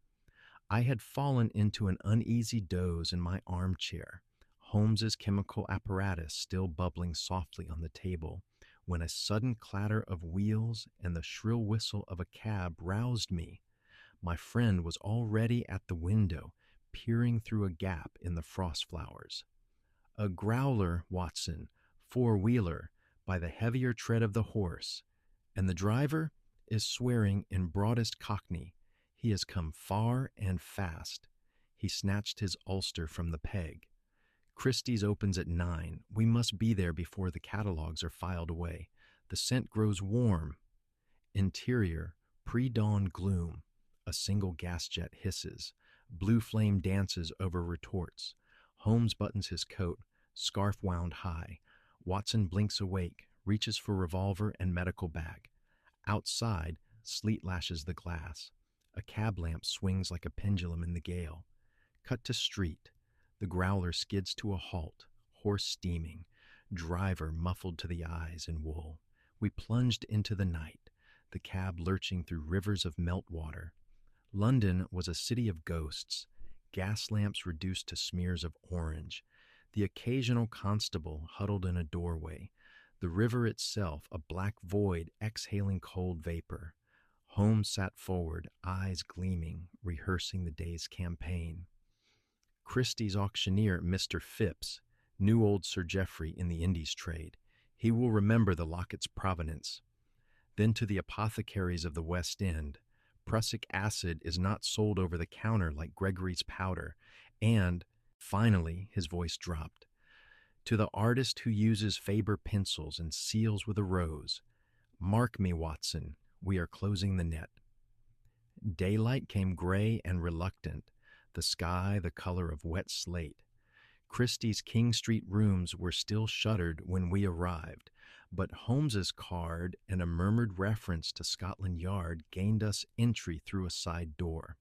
I had fallen into an uneasy doze in my armchair, Holmes's chemical apparatus still bubbling softly on the table, when a sudden clatter of wheels and the shrill whistle of a cab roused me. My friend was already at the window, peering through a gap in the frost flowers. A growler, Watson, four-wheeler, by the heavier tread of the horse, and the driver is swearing in broadest Cockney. He has come far and fast. He snatched his ulster from the peg. Christie's opens at 9. We must be there before the catalogues are filed away. The scent grows warm. Interior, pre-dawn gloom. A single gas jet hisses. Blue flame dances over retorts. Holmes buttons his coat, scarf wound high. Watson blinks awake, reaches for revolver and medical bag. Outside, sleet lashes the glass. A cab lamp swings like a pendulum in the gale. Cut to street. The growler skids to a halt, horse steaming, driver muffled to the eyes in wool. We plunged into the night, the cab lurching through rivers of meltwater. London was a city of ghosts, gas lamps reduced to smears of orange, the occasional constable huddled in a doorway, the river itself a black void exhaling cold vapor. Holmes sat forward, eyes gleaming, rehearsing the day's campaign. Christie's auctioneer, Mr. Phipps, knew old Sir Geoffrey in the Indies trade. He will remember the locket's provenance. Then to the apothecaries of the West End, prussic acid is not sold over the counter like Gregory's powder, and, finally, his voice dropped, to the artist who uses Faber pencils and seals with a rose, mark me, Watson, we are closing the net. Daylight came gray and reluctant, the sky the color of wet slate. Christie's King Street rooms were still shuttered when we arrived, but Holmes's card and a murmured reference to Scotland Yard gained us entry through a side door.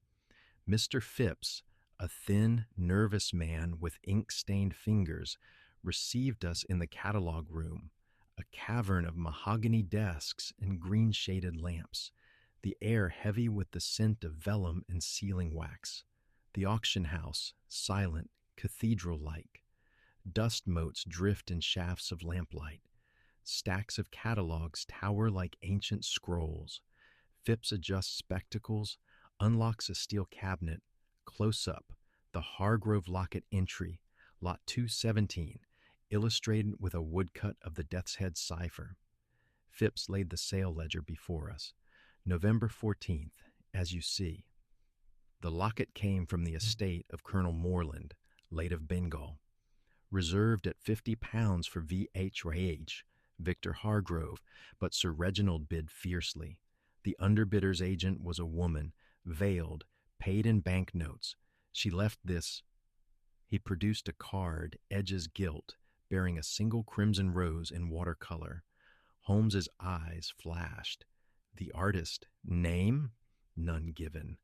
Mr. Phipps, a thin, nervous man with ink-stained fingers, received us in the catalogue room, a cavern of mahogany desks and green-shaded lamps, the air heavy with the scent of vellum and sealing wax. The auction house, silent, cathedral-like. Dust motes drift in shafts of lamplight. Stacks of catalogues tower like ancient scrolls. Phipps adjusts spectacles, unlocks a steel cabinet. Close up, the Hargrove locket entry, lot 217, illustrated with a woodcut of the Death's Head cipher. Phipps laid the sale ledger before us. November 14th, as you see. The locket came from the estate of Colonel Morland, late of Bengal. reserved at £50 for VHRH, Victor Hargrove, but Sir Reginald bid fiercely. The underbidder's agent was a woman, veiled, paid in banknotes. She left this. He produced a card, edges gilt, bearing a single crimson rose in watercolor. Holmes's eyes flashed. The artist, name? None given.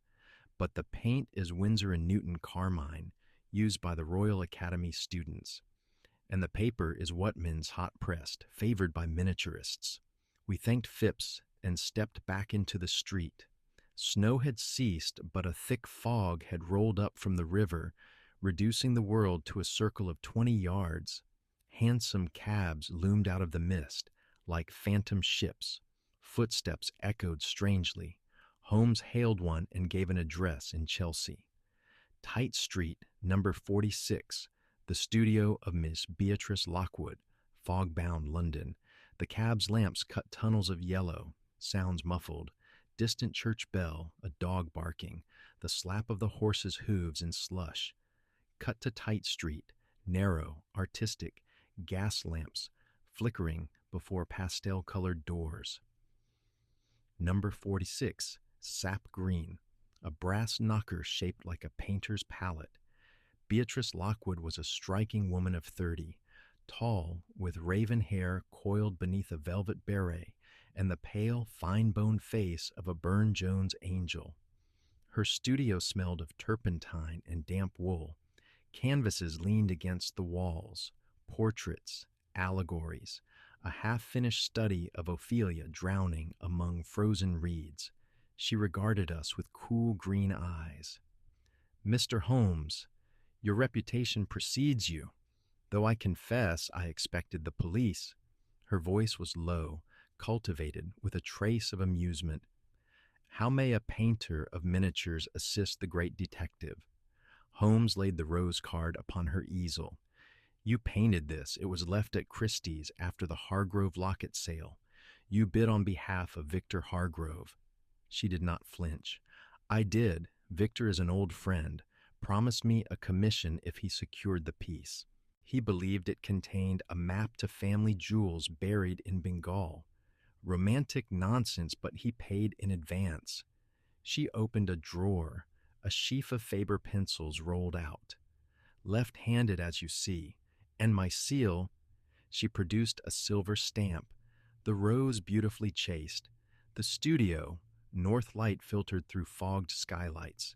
But the paint is Winsor & Newton carmine, used by the Royal Academy students. And the paper is Whatman's hot-pressed, favored by miniaturists. We thanked Phipps and stepped back into the street. Snow had ceased, but a thick fog had rolled up from the river, reducing the world to a circle of 20 yards. Hansom cabs loomed out of the mist, like phantom ships. Footsteps echoed strangely. Holmes hailed one and gave an address in Chelsea. Tite Street, number 46, the studio of Miss Beatrice Lockwood, fog-bound London. The cab's lamps cut tunnels of yellow, sounds muffled. Distant church bell, a dog barking, the slap of the horse's hooves in slush. Cut to Tite Street, narrow, artistic, gas lamps flickering before pastel-colored doors. Number 46, sap green, a brass knocker shaped like a painter's palette. Beatrice Lockwood was a striking woman of 30, tall, with raven hair coiled beneath a velvet beret and the pale, fine-boned face of a Burne-Jones angel. Her studio smelled of turpentine and damp wool. Canvases leaned against the walls, portraits, allegories, a half-finished study of Ophelia drowning among frozen reeds. She regarded us with cool green eyes. "Mr. Holmes, your reputation precedes you, though I confess I expected the police." Her voice was low, cultivated with a trace of amusement. "How may a painter of miniatures assist the great detective?" Holmes laid the rose card upon her easel. "You painted this. It was left at Christie's after the Hargrove locket sale. You bid on behalf of Victor Hargrove." She did not flinch. "I did. Victor is an old friend. Promised me a commission if he secured the piece. He believed it contained a map to family jewels buried in Bengal. Romantic nonsense, but he paid in advance." She opened a drawer. A sheaf of Faber pencils rolled out. "Left-handed, as you see. And my seal." She produced a silver stamp, the rose beautifully chased. The studio, north light filtered through fogged skylights.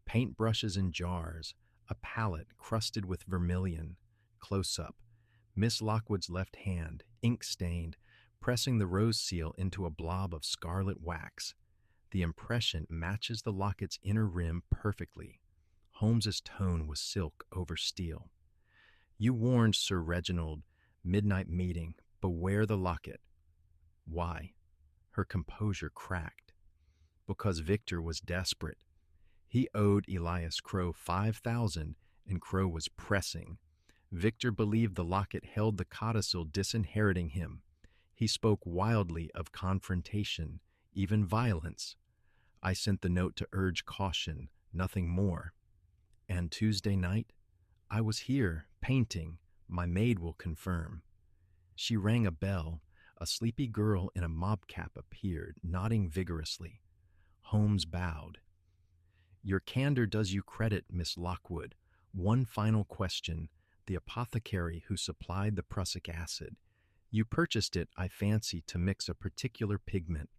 Paint brushes in jars, a palette crusted with vermilion. Close up, Miss Lockwood's left hand, ink-stained, pressing the rose seal into a blob of scarlet wax. The impression matches the locket's inner rim perfectly. Holmes's tone was silk over steel. "You warned Sir Reginald, midnight meeting, beware the locket." "Why?" Her composure cracked. "Because Victor was desperate. He owed Elias Crowe 5,000, and Crowe was pressing. Victor believed the locket held the codicil disinheriting him. He spoke wildly of confrontation, even violence. I sent the note to urge caution, nothing more. And Tuesday night, I was here, painting. My maid will confirm." She rang a bell. A sleepy girl in a mob cap appeared, nodding vigorously. Holmes bowed. "Your candor does you credit, Miss Lockwood. One final question. The apothecary who supplied the prussic acid. You purchased it, I fancy, to mix a particular pigment."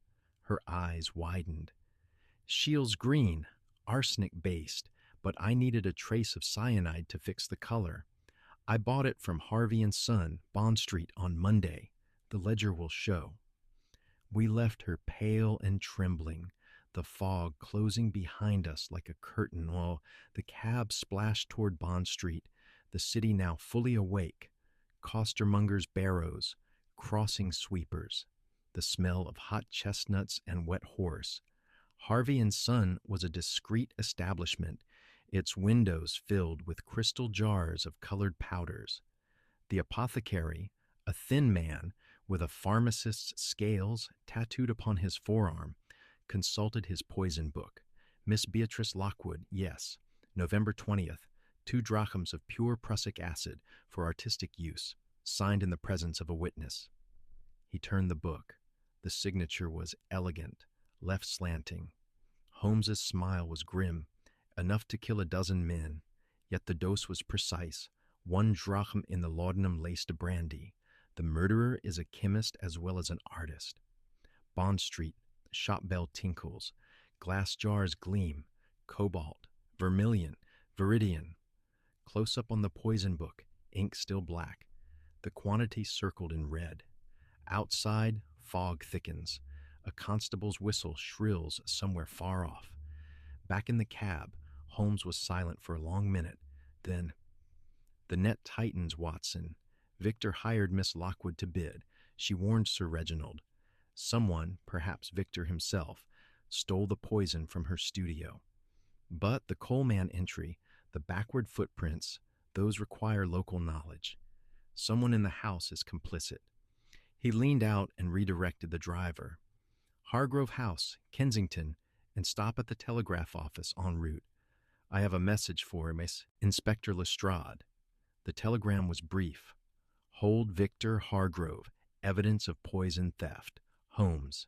Her eyes widened. "Shields green, arsenic-based, but I needed a trace of cyanide to fix the color. I bought it from Harvey & Son, Bond Street, on Monday. The ledger will show." We left her pale and trembling, the fog closing behind us like a curtain while the cab splashed toward Bond Street, the city now fully awake, costermongers' barrows, crossing sweepers, the smell of hot chestnuts and wet horse. Harvey & Son was a discreet establishment, its windows filled with crystal jars of colored powders. The apothecary, a thin man with a pharmacist's scales tattooed upon his forearm, consulted his poison book. "Miss Beatrice Lockwood, yes. November 20th, 2 drachms of pure prussic acid for artistic use, signed in the presence of a witness. He turned the book. The signature was elegant, left slanting. Holmes's smile was grim, enough to kill a dozen men, yet the dose was precise, 1 drachm in the laudanum laced brandy. The murderer is a chemist as well as an artist. Bond Street, shop bell tinkles, glass jars gleam, cobalt, vermilion, viridian. Close up on the poison book, ink still black, the quantity circled in red. Outside, fog thickens. A constable's whistle shrills somewhere far off. Back in the cab, Holmes was silent for a long minute. Then, "The net tightens, Watson. Victor hired Miss Lockwood to bid. She warned Sir Reginald. Someone, perhaps Victor himself, stole the poison from her studio. But the Coleman entry, the backward footprints, those require local knowledge. Someone in the house is complicit." He leaned out and redirected the driver. "Hargrove House, Kensington, and stop at the telegraph office en route. I have a message for Miss Inspector Lestrade." The telegram was brief. "Hold Victor Hargrove, evidence of poison theft. Holmes."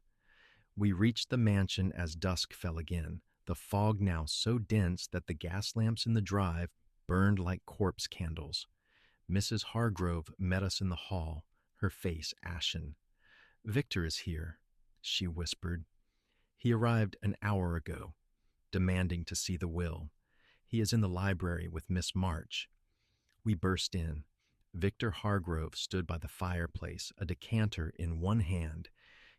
We reached the mansion as dusk fell again, the fog now so dense that the gas lamps in the drive burned like corpse candles. Mrs. Hargrove met us in the hall, her face ashen. "Victor is here," she whispered. "He arrived an hour ago, demanding to see the will. He is in the library with Miss March." We burst in. Victor Hargrove stood by the fireplace, a decanter in one hand,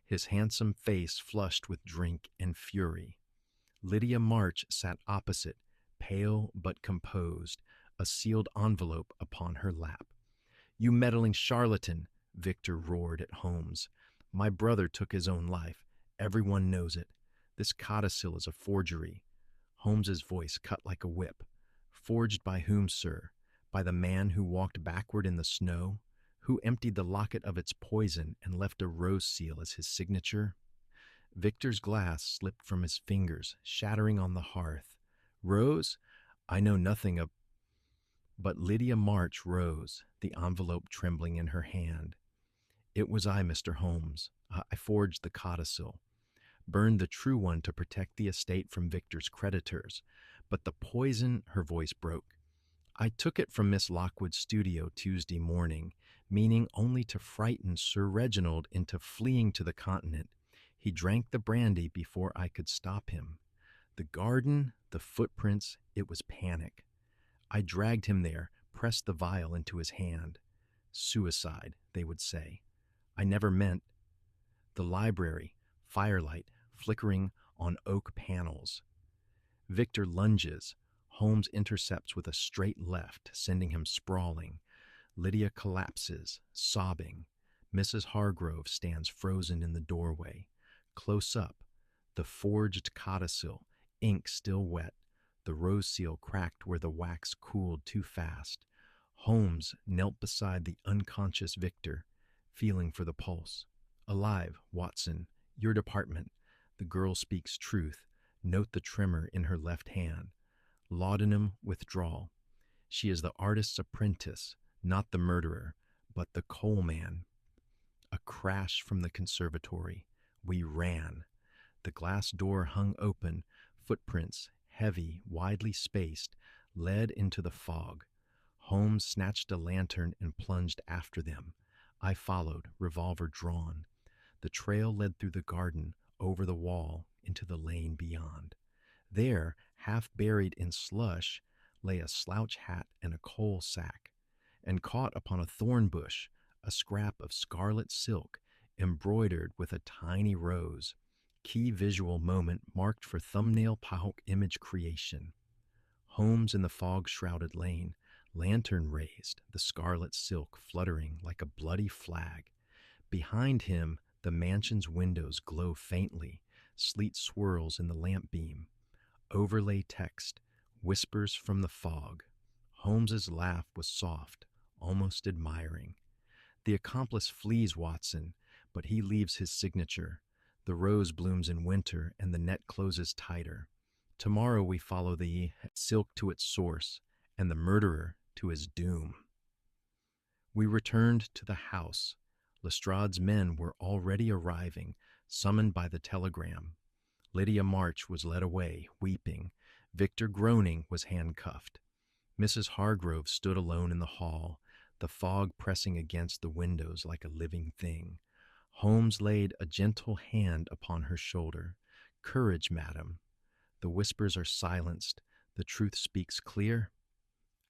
his handsome face flushed with drink and fury. Lydia March sat opposite, pale but composed, a sealed envelope upon her lap. "You meddling charlatan!" Victor roared at Holmes. "My brother took his own life. Everyone knows it. This codicil is a forgery." Holmes's voice cut like a whip. "Forged by whom, sir? By the man who walked backward in the snow? Who emptied the locket of its poison and left a rose seal as his signature?" Victor's glass slipped from his fingers, shattering on the hearth. "Rose? I know nothing of—" But Lydia March rose, the envelope trembling in her hand. "It was I, Mr. Holmes. I forged the codicil. Burned the true one to protect the estate from Victor's creditors. But the poison," her voice broke. "I took it from Miss Lockwood's studio Tuesday morning, meaning only to frighten Sir Reginald into fleeing to the continent. He drank the brandy before I could stop him. The garden, the footprints, it was panic. I dragged him there, pressed the vial into his hand. Suicide, they would say. I never meant—" The library, firelight flickering on oak panels. Victor lunges. Holmes intercepts with a straight left, sending him sprawling. Lydia collapses, sobbing. Mrs. Hargrove stands frozen in the doorway. Close up, the forged codicil, ink still wet, the rose seal cracked where the wax cooled too fast. Holmes knelt beside the unconscious Victor, feeling for the pulse. "Alive, Watson, your department. The girl speaks truth. Note the tremor in her left hand. Laudanum withdrawal. She is the artist's apprentice, not the murderer, but the coal man." A crash from the conservatory. We ran. The glass door hung open. Footprints, heavy, widely spaced, led into the fog. Holmes snatched a lantern and plunged after them. I followed, revolver drawn. The trail led through the garden, over the wall, into the lane beyond. There, half buried in slush, lay a slouch hat and a coal sack, and caught upon a thorn bush, a scrap of scarlet silk embroidered with a tiny rose. Key visual moment marked for thumbnail Pahok image creation. Holmes in the fog-shrouded lane, lantern raised, the scarlet silk fluttering like a bloody flag. Behind him, the mansion's windows glow faintly, sleet swirls in the lamp beam. Overlay text, whispers from the fog. Holmes's laugh was soft, almost admiring. "The accomplice flees, Watson, but he leaves his signature. The rose blooms in winter and the net closes tighter. Tomorrow we follow the silk to its source. and the murderer to his doom. We returned to the house. Lestrade's men were already arriving, summoned by the telegram. Lydia March was led away, weeping. Victor, groaning, was handcuffed. Mrs. Hargrove stood alone in the hall, the fog pressing against the windows like a living thing. Holmes laid a gentle hand upon her shoulder. "Courage, madam. The whispers are silenced. The truth speaks clear."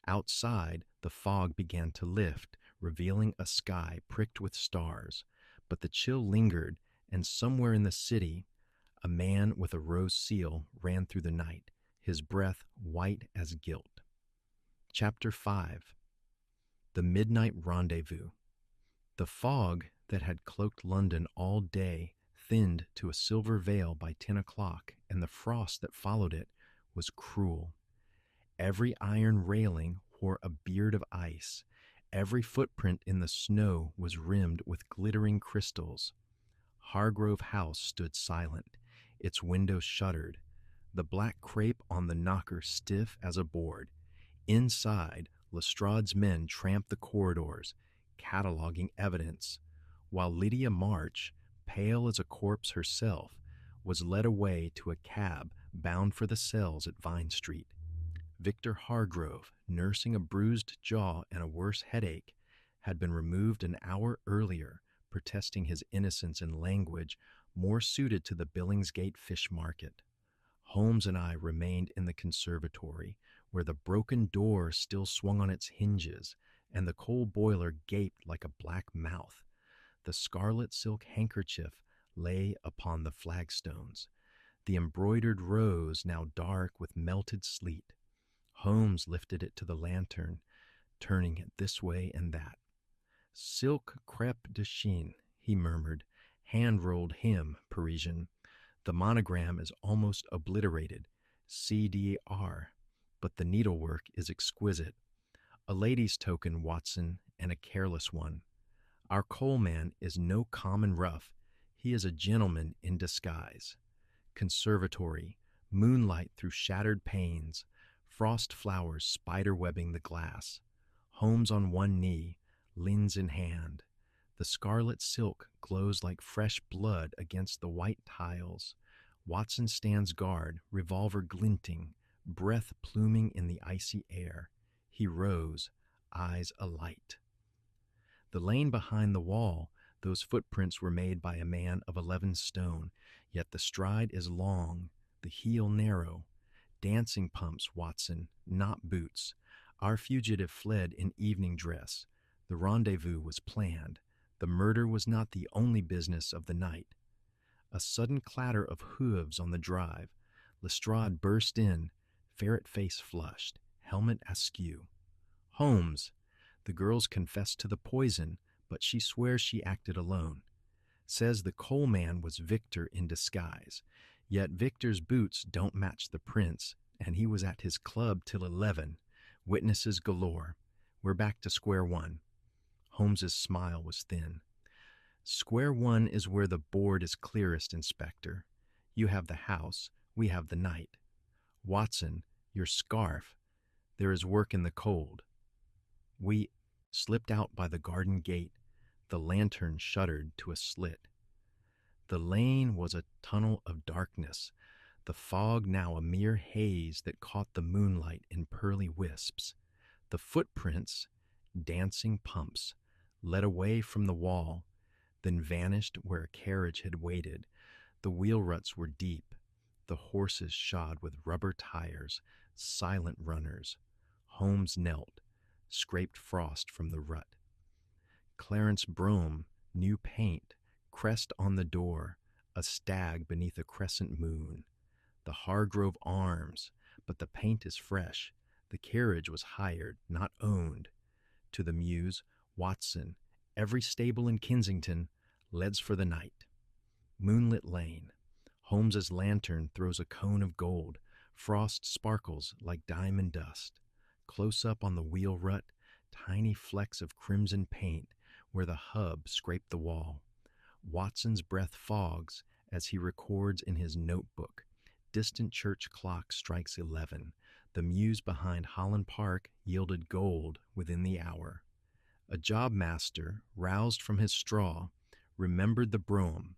Outside, the fog began to lift, revealing a sky pricked with stars. But the chill lingered, and somewhere in the city, a man with a rose seal ran through the night, his breath white as guilt. Chapter 5. The Midnight Rendezvous. The fog that had cloaked London all day thinned to a silver veil by 10 o'clock, and the frost that followed it was cruel. Every iron railing wore a beard of ice. Every footprint in the snow was rimmed with glittering crystals. Hargrove House stood silent, its windows shuttered, the black crape on the knocker stiff as a board. Inside, Lestrade's men tramped the corridors, cataloging evidence, while Lydia March, pale as a corpse herself, was led away to a cab bound for the cells at Vine Street. Victor Hargrove, nursing a bruised jaw and a worse headache, had been removed an hour earlier, protesting his innocence in language more suited to the Billingsgate fish market. Holmes and I remained in the conservatory, where the broken door still swung on its hinges, and the coal boiler gaped like a black mouth. The scarlet silk handkerchief lay upon the flagstones, the embroidered rose now dark with melted sleet. Holmes lifted it to the lantern, turning it this way and that. "Silk crepe de chine," he murmured. "Hand-rolled hem, Parisian. The monogram is almost obliterated, CDR, but the needlework is exquisite. A lady's token, Watson, and a careless one. Our coalman is no common rough. He is a gentleman in disguise." Conservatory, moonlight through shattered panes, frost flowers spider-webbing the glass. Holmes on one knee, lens in hand. The scarlet silk glows like fresh blood against the white tiles. Watson stands guard, revolver glinting, breath pluming in the icy air. He rose, eyes alight. The lane behind the wall, those footprints were made by a man of 11 stone, yet the stride is long, the heel narrow. Dancing pumps, Watson, not boots. Our fugitive fled in evening dress. The rendezvous was planned. The murder was not the only business of the night. A sudden clatter of hooves on the drive. Lestrade burst in, ferret face flushed, helmet askew. "Holmes!" The girls confessed to the poison, but she swears she acted alone. Says the coal man was Victor in disguise. Yet Victor's boots don't match the prints, and he was at his club till 11. Witnesses galore. We're back to square one. Holmes's smile was thin. "Square one is where the board is clearest, Inspector. You have the house, we have the night. Watson, your scarf. There is work in the cold." We slipped out by the garden gate. The lantern shuddered to a slit. The lane was a tunnel of darkness, the fog now a mere haze that caught the moonlight in pearly wisps. The footprints, dancing pumps, led away from the wall, then vanished where a carriage had waited. The wheel ruts were deep, the horses shod with rubber tires, silent runners. Holmes knelt, scraped frost from the rut. Clarence Brome, new paint, crest on the door, a stag beneath a crescent moon. The Hargrove Arms, but the paint is fresh. The carriage was hired, not owned. To the Mews, Watson, every stable in Kensington, leads for the night. Moonlit lane. Holmes's lantern throws a cone of gold. Frost sparkles like diamond dust. Close up on the wheel rut, tiny flecks of crimson paint where the hub scraped the wall. Watson's breath fogs as he records in his notebook. Distant church clock strikes 11. The muse behind Holland Park yielded gold within the hour. A job master, roused from his straw, remembered the brougham,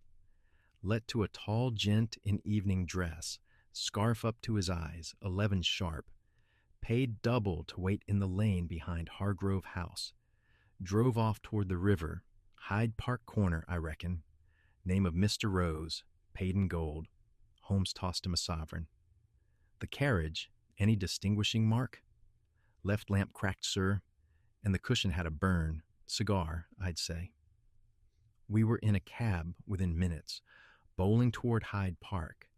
let to a tall gent in evening dress, scarf up to his eyes, 11 sharp, paid double to wait in the lane behind Hargrove House, drove off toward the river, Hyde Park Corner, I reckon. Name of Mr. Rose, paid in gold. Holmes tossed him a sovereign. The carriage, any distinguishing mark? Left lamp cracked, sir, and the cushion had a burn. Cigar, I'd say. We were in a cab within minutes, bowling toward Hyde Park.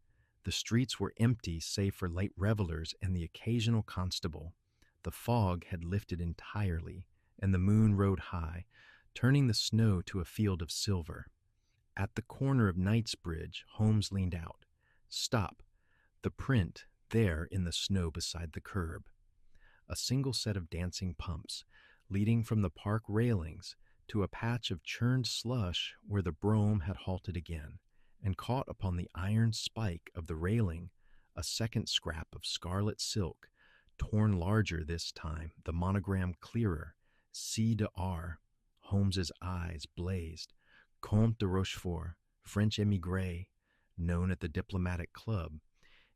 The streets were empty save for late revelers and the occasional constable. The fog had lifted entirely, and the moon rode high, turning the snow to a field of silver. At the corner of Knightsbridge, Holmes leaned out. Stop. The print, there in the snow beside the curb. A single set of dancing pumps, leading from the park railings to a patch of churned slush where the brougham had halted again, and caught upon the iron spike of the railing a second scrap of scarlet silk, torn larger this time, the monogram clearer, C de R. Holmes's eyes blazed. Comte de Rochefort, French émigré, known at the diplomatic club.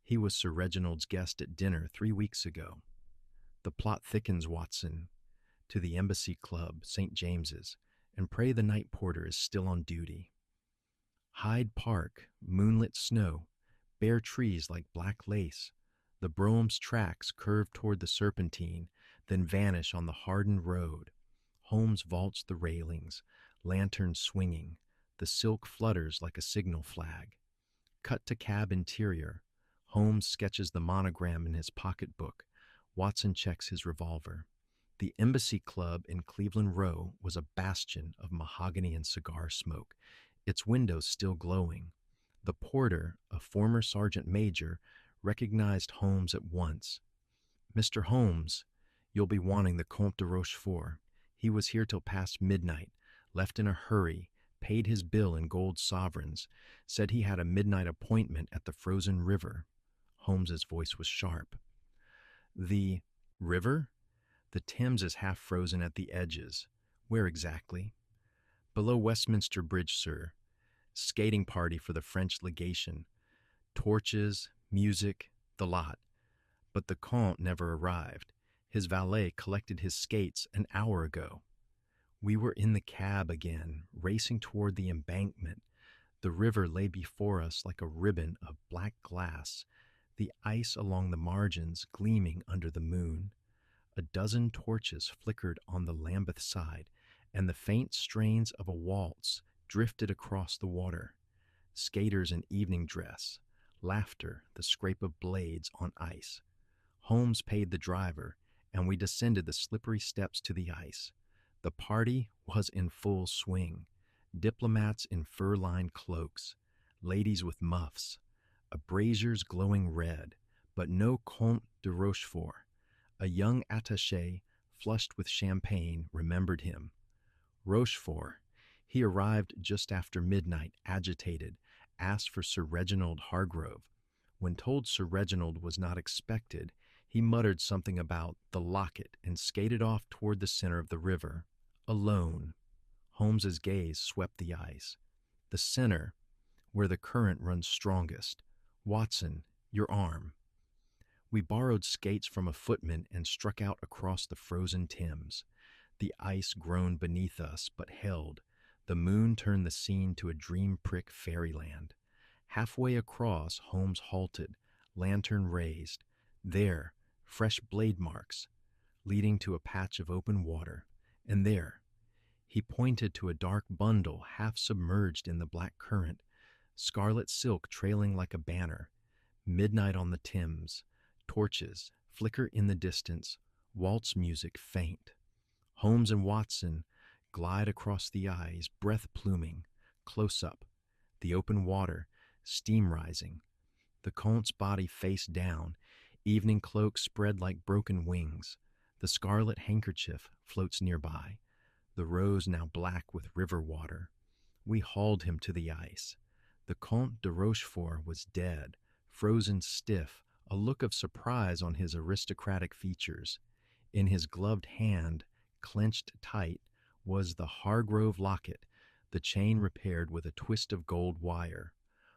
He was Sir Reginald's guest at dinner 3 weeks ago. The plot thickens, Watson. To the Embassy Club, St. James's, and pray the night porter is still on duty. Hyde Park, moonlit snow, bare trees like black lace. The brougham's tracks curve toward the Serpentine, then vanish on the hardened road. Holmes vaults the railings, lantern swinging. The silk flutters like a signal flag. Cut to cab interior. Holmes sketches the monogram in his pocketbook. Watson checks his revolver. The Embassy Club in Cleveland Row was a bastion of mahogany and cigar smoke, its windows still glowing. The porter, a former sergeant major, recognized Holmes at once. Mr. Holmes, you'll be wanting the Comte de Rochefort. He was here till past midnight, left in a hurry, paid his bill in gold sovereigns, said he had a midnight appointment at the frozen river. Holmes's voice was sharp. The river? The Thames is half frozen at the edges. Where exactly? Below Westminster Bridge, sir. Skating party for the French legation. Torches, music, the lot. But the Comte never arrived. His valet collected his skates an hour ago. We were in the cab again, racing toward the embankment. The river lay before us like a ribbon of black glass, the ice along the margins gleaming under the moon. A dozen torches flickered on the Lambeth side, and the faint strains of a waltz drifted across the water. Skaters in evening dress, laughter, the scrape of blades on ice. Holmes paid the driver, and we descended the slippery steps to the ice. The party was in full swing. Diplomats in fur-lined cloaks, ladies with muffs, a brazier's glowing red, but no Comte de Rochefort. A young attaché, flushed with champagne, remembered him. Rochefort. He arrived just after midnight, agitated, asked for Sir Reginald Hargrove. When told Sir Reginald was not expected, he muttered something about the locket and skated off toward the center of the river. Alone. Holmes's gaze swept the ice. The center, where the current runs strongest. Watson, your arm. We borrowed skates from a footman and struck out across the frozen Thames. The ice groaned beneath us, but held. The moon turned the scene to a dream-prick fairyland. Halfway across, Holmes halted, lantern raised. There, fresh blade marks, leading to a patch of open water. And there, he pointed to a dark bundle half submerged in the black current, scarlet silk trailing like a banner. Midnight on the Thames. Torches flicker in the distance, waltz music faint. Holmes and Watson glide across the ice, breath pluming, close up. The open water, steam rising. The Comte's body face down, evening cloak spread like broken wings. The scarlet handkerchief floats nearby, the rose now black with river water. We hauled him to the ice. The Comte de Rochefort was dead, frozen stiff, a look of surprise on his aristocratic features. In his gloved hand, clenched tight, was the Hargrove locket, the chain repaired with a twist of gold wire.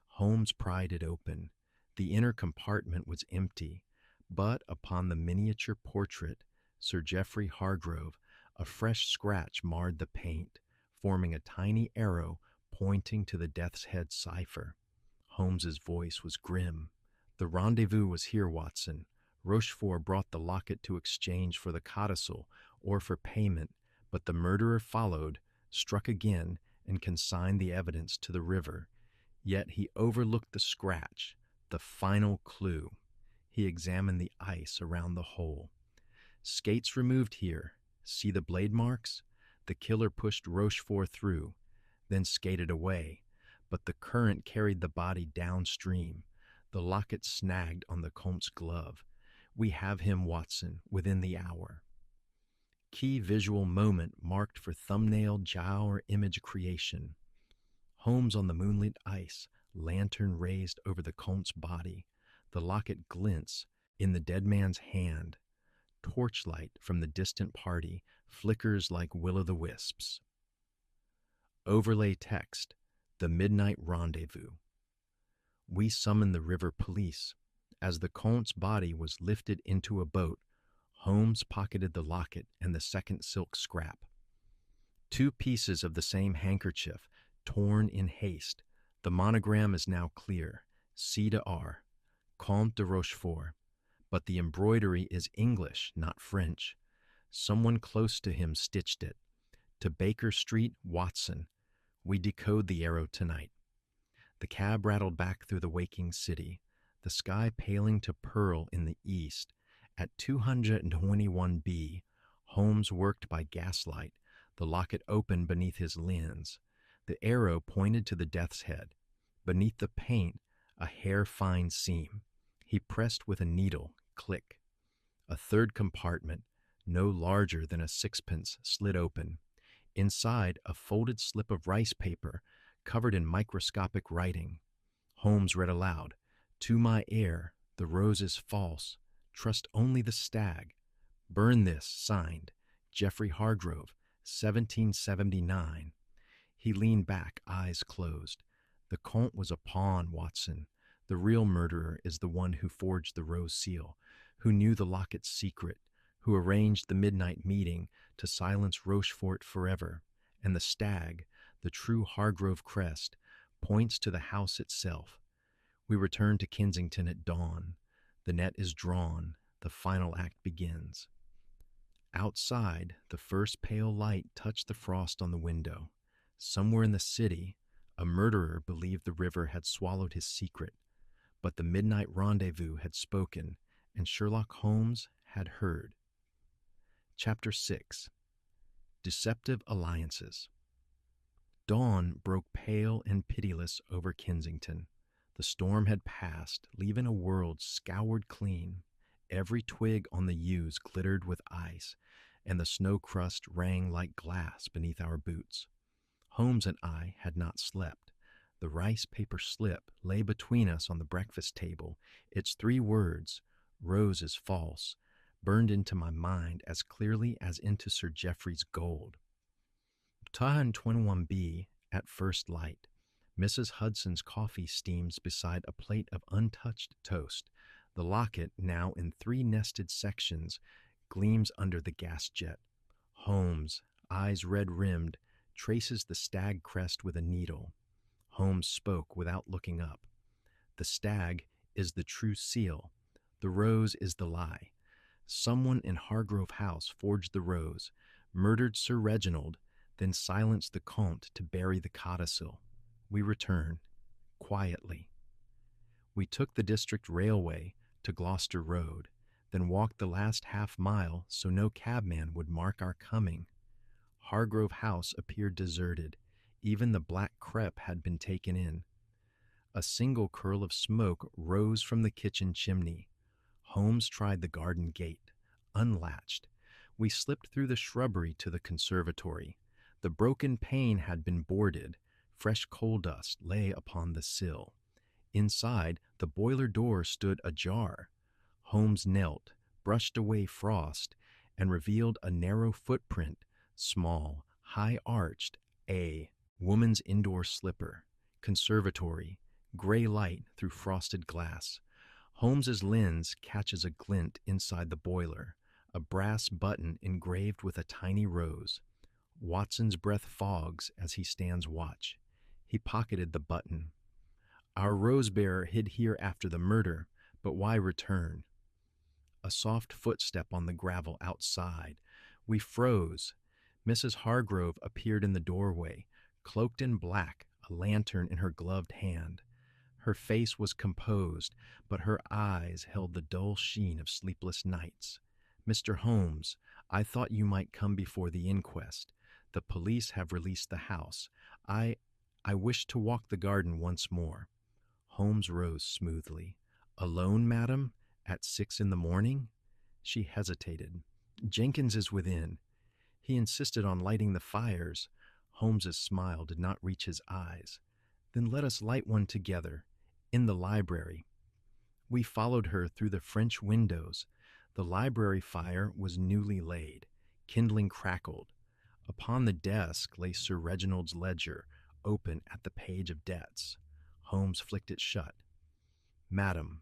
Holmes pried it open. The inner compartment was empty, but upon the miniature portrait, Sir Geoffrey Hargrove, a fresh scratch marred the paint, forming a tiny arrow pointing to the death's head cipher. Holmes's voice was grim. The rendezvous was here, Watson. Rochefort brought the locket to exchange for the codicil or for payment, but the murderer followed, struck again, and consigned the evidence to the river. Yet he overlooked the scratch, the final clue. He examined the ice around the hole. Skates removed here. See the blade marks? The killer pushed Rochefort through, then skated away, but the current carried the body downstream. The locket snagged on the Comte's glove. We have him, Watson, within the hour. Key visual moment marked for thumbnail Jower image creation. Holmes on the moonlit ice, lantern raised over the Comte's body. The locket glints in the dead man's hand. Torchlight from the distant party flickers like will-o'-the-wisps. Overlay text, the midnight rendezvous. We summoned the river police. As the Comte's body was lifted into a boat, Holmes pocketed the locket and the second silk scrap. Two pieces of the same handkerchief, torn in haste. The monogram is now clear, C to R, Comte de Rochefort, but the embroidery is English, not French. Someone close to him stitched it. To Baker Street, Watson. We decode the arrow tonight. The cab rattled back through the waking city, the sky paling to pearl in the east. At 221B, Holmes worked by gaslight, the locket open beneath his lens. The arrow pointed to the death's head. Beneath the paint, a hair-fine seam. He pressed with a needle, click. A third compartment, no larger than a sixpence, slid open. Inside, a folded slip of rice paper, covered in microscopic writing. Holmes read aloud, "To my heir, the rose is false. Trust only the stag. Burn this, signed, Geoffrey Hargrove, 1779. He leaned back, eyes closed. The Comte was a pawn, Watson. The real murderer is the one who forged the rose seal, who knew the locket's secret, who arranged the midnight meeting to silence Rochefort forever. And the stag, the true Hargrove crest, points to the house itself. We return to Kensington at dawn. The net is drawn. The final act begins. Outside, the first pale light touched the frost on the window. Somewhere in the city, a murderer believed the river had swallowed his secret, but the midnight rendezvous had spoken, and Sherlock Holmes had heard. Chapter 6. Deceptive Alliances. Dawn broke pale and pitiless over Kensington. The storm had passed, leaving a world scoured clean. Every twig on the yews glittered with ice, and the snow crust rang like glass beneath our boots. Holmes and I had not slept. The rice paper slip lay between us on the breakfast table. Its 3 words, "Rose is false," burned into my mind as clearly as into Sir Geoffrey's gold. 221B at first light. Mrs. Hudson's coffee steams beside a plate of untouched toast. The locket, now in 3 nested sections, gleams under the gas jet. Holmes, eyes red-rimmed, traces the stag crest with a needle. Holmes spoke without looking up. The stag is the true seal. The rose is the lie. Someone in Hargrove House forged the rose, murdered Sir Reginald, then silenced the Comte to bury the codicil. We return, quietly. We took the district railway to Gloucester Road, then walked the last half-mile so no cabman would mark our coming. Hargrove House appeared deserted. Even the black crepe had been taken in. A single curl of smoke rose from the kitchen chimney. Holmes tried the garden gate, unlatched. We slipped through the shrubbery to the conservatory. The broken pane had been boarded. Fresh coal dust lay upon the sill. Inside, the boiler door stood ajar. Holmes knelt, brushed away frost, and revealed a narrow footprint, small, high-arched, a woman's indoor slipper, conservatory, gray light through frosted glass. Holmes's lens catches a glint inside the boiler, a brass button engraved with a tiny rose. Watson's breath fogs as he stands watch. He pocketed the button. Our rose bearer hid here after the murder, but why return? A soft footstep on the gravel outside. We froze. Mrs. Hargrove appeared in the doorway, cloaked in black, a lantern in her gloved hand. Her face was composed, but her eyes held the dull sheen of sleepless nights. Mr. Holmes, I thought you might come before the inquest. The police have released the house. I wish to walk the garden once more. Holmes rose smoothly. Alone, madam? At 6 in the morning? She hesitated. Jenkins is within. He insisted on lighting the fires. Holmes's smile did not reach his eyes. Then let us light one together. In the library. We followed her through the French windows. The library fire was newly laid. Kindling crackled. Upon the desk lay Sir Reginald's ledger, open at the page of debts. Holmes flicked it shut. Madam,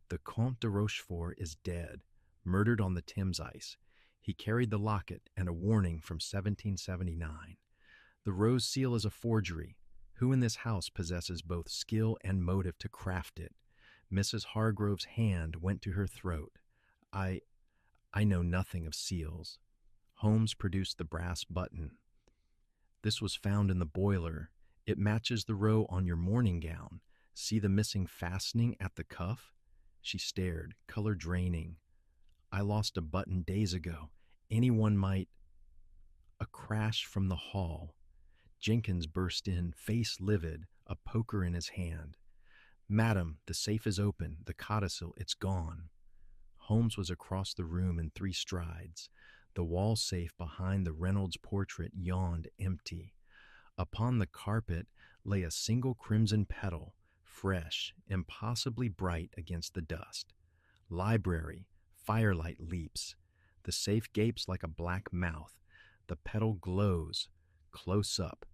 the Comte de Rochefort is dead, murdered on the Thames ice. He carried the locket and a warning from 1779. The rose seal is a forgery. Who in this house possesses both skill and motive to craft it? Mrs. Hargrove's hand went to her throat. I know nothing of seals. Holmes produced the brass button. This was found in the boiler. It matches the row on your morning gown. See the missing fastening at the cuff? She stared, color draining. I lost a button days ago. Anyone might... A crash from the hall. Jenkins burst in, face livid, a poker in his hand. Madam, the safe is open. The codicil, it's gone. Holmes was across the room in 3 strides. The wall safe behind the Reynolds portrait yawned empty. Upon the carpet lay a single crimson petal, fresh, impossibly bright against the dust. Library, firelight leaps. The safe gapes like a black mouth. The petal glows. Close up.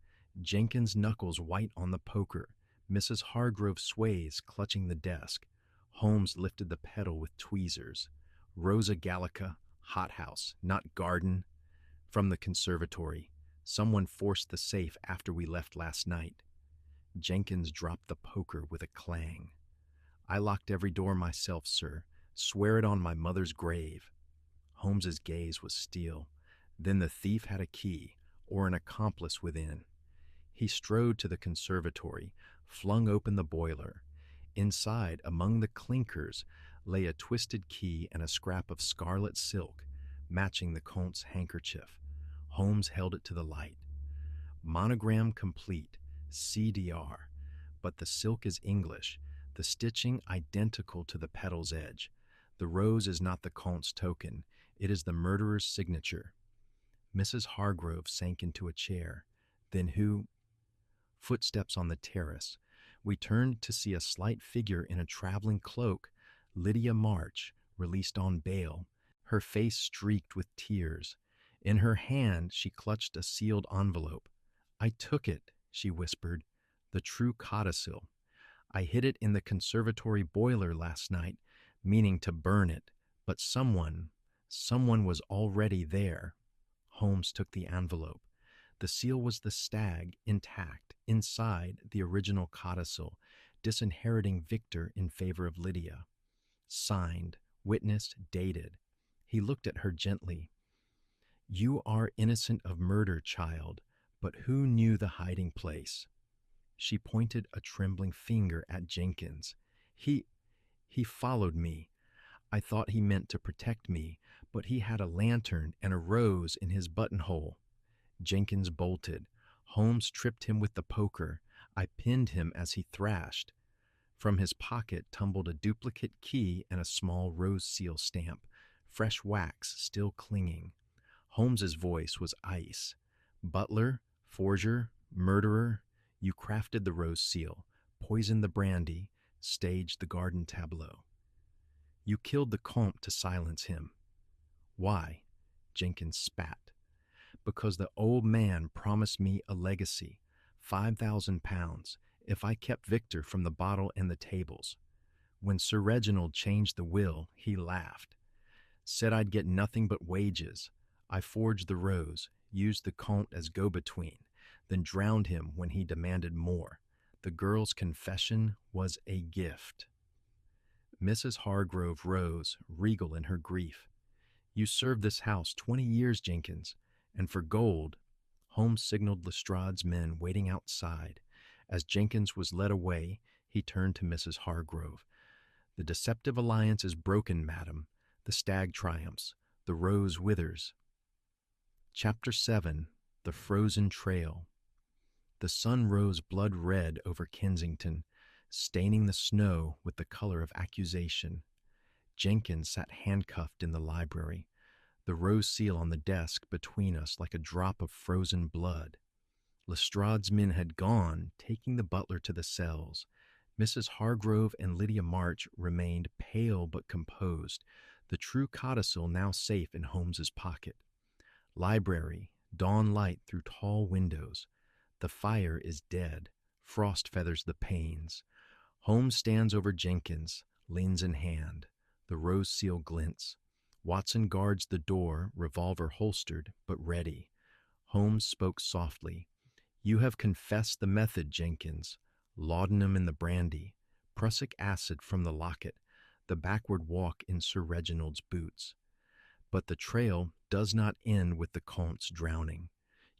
Jenkins' knuckles white on the poker. Mrs. Hargrove sways, clutching the desk. Holmes lifted the petal with tweezers. Rosa Gallica, hothouse, not garden. From the conservatory. Someone forced the safe after we left last night. Jenkins dropped the poker with a clang. I locked every door myself, sir. Swear it on my mother's grave. Holmes's gaze was steel. Then the thief had a key, or an accomplice within. He strode to the conservatory, flung open the boiler. Inside, among the clinkers, lay a twisted key and a scrap of scarlet silk, matching the Comte's handkerchief. Holmes held it to the light. Monogram complete, CDR, but the silk is English, the stitching identical to the petal's edge. The rose is not the Comte's token, it is the murderer's signature. Mrs. Hargrove sank into a chair. Then who? Footsteps on the terrace. We turned to see a slight figure in a traveling cloak, Lydia March, released on bail, her face streaked with tears. In her hand she clutched a sealed envelope. I took it, she whispered, the true codicil. I hid it in the conservatory boiler last night, meaning to burn it, but someone was already there. Holmes took the envelope. The seal was the stag, intact, inside the original codicil, disinheriting Victor in favor of Lydia. Signed, witnessed, dated. He looked at her gently. You are innocent of murder, child, but who knew the hiding place? She pointed a trembling finger at Jenkins. He followed me. I thought he meant to protect me, but he had a lantern and a rose in his buttonhole. Jenkins bolted. Holmes tripped him with the poker. I pinned him as he thrashed. From his pocket tumbled a duplicate key and a small rose seal stamp, fresh wax still clinging. Holmes's voice was ice. Butler, forger, murderer, you crafted the rose seal, poisoned the brandy, staged the garden tableau. You killed the comte to silence him. Why? Jenkins spat. Because the old man promised me a legacy, £5,000, if I kept Victor from the bottle and the tables. When Sir Reginald changed the will, he laughed. Said I'd get nothing but wages. I forged the rose, used the comte as go-between, then drowned him when he demanded more. The girl's confession was a gift. Mrs. Hargrove rose, regal in her grief. You served this house 20 years, Jenkins, and for gold. Holmes signaled Lestrade's men waiting outside. As Jenkins was led away, he turned to Mrs. Hargrove. The deceptive alliance is broken, madam. The stag triumphs. The rose withers. Chapter 7. The Frozen Trail. The sun rose blood red over Kensington, staining the snow with the color of accusation. Jenkins sat handcuffed in the library, the rose seal on the desk between us like a drop of frozen blood. Lestrade's men had gone, taking the butler to the cells. Mrs. Hargrove and Lydia March remained pale but composed, the true codicil now safe in Holmes's pocket. Library, dawn light through tall windows. The fire is dead. Frost feathers the panes. Holmes stands over Jenkins, lens in hand. The rose seal glints. Watson guards the door, revolver holstered, but ready. Holmes spoke softly. You have confessed the method, Jenkins. Laudanum in the brandy, prussic acid from the locket, the backward walk in Sir Reginald's boots. But the trail does not end with the comte's drowning.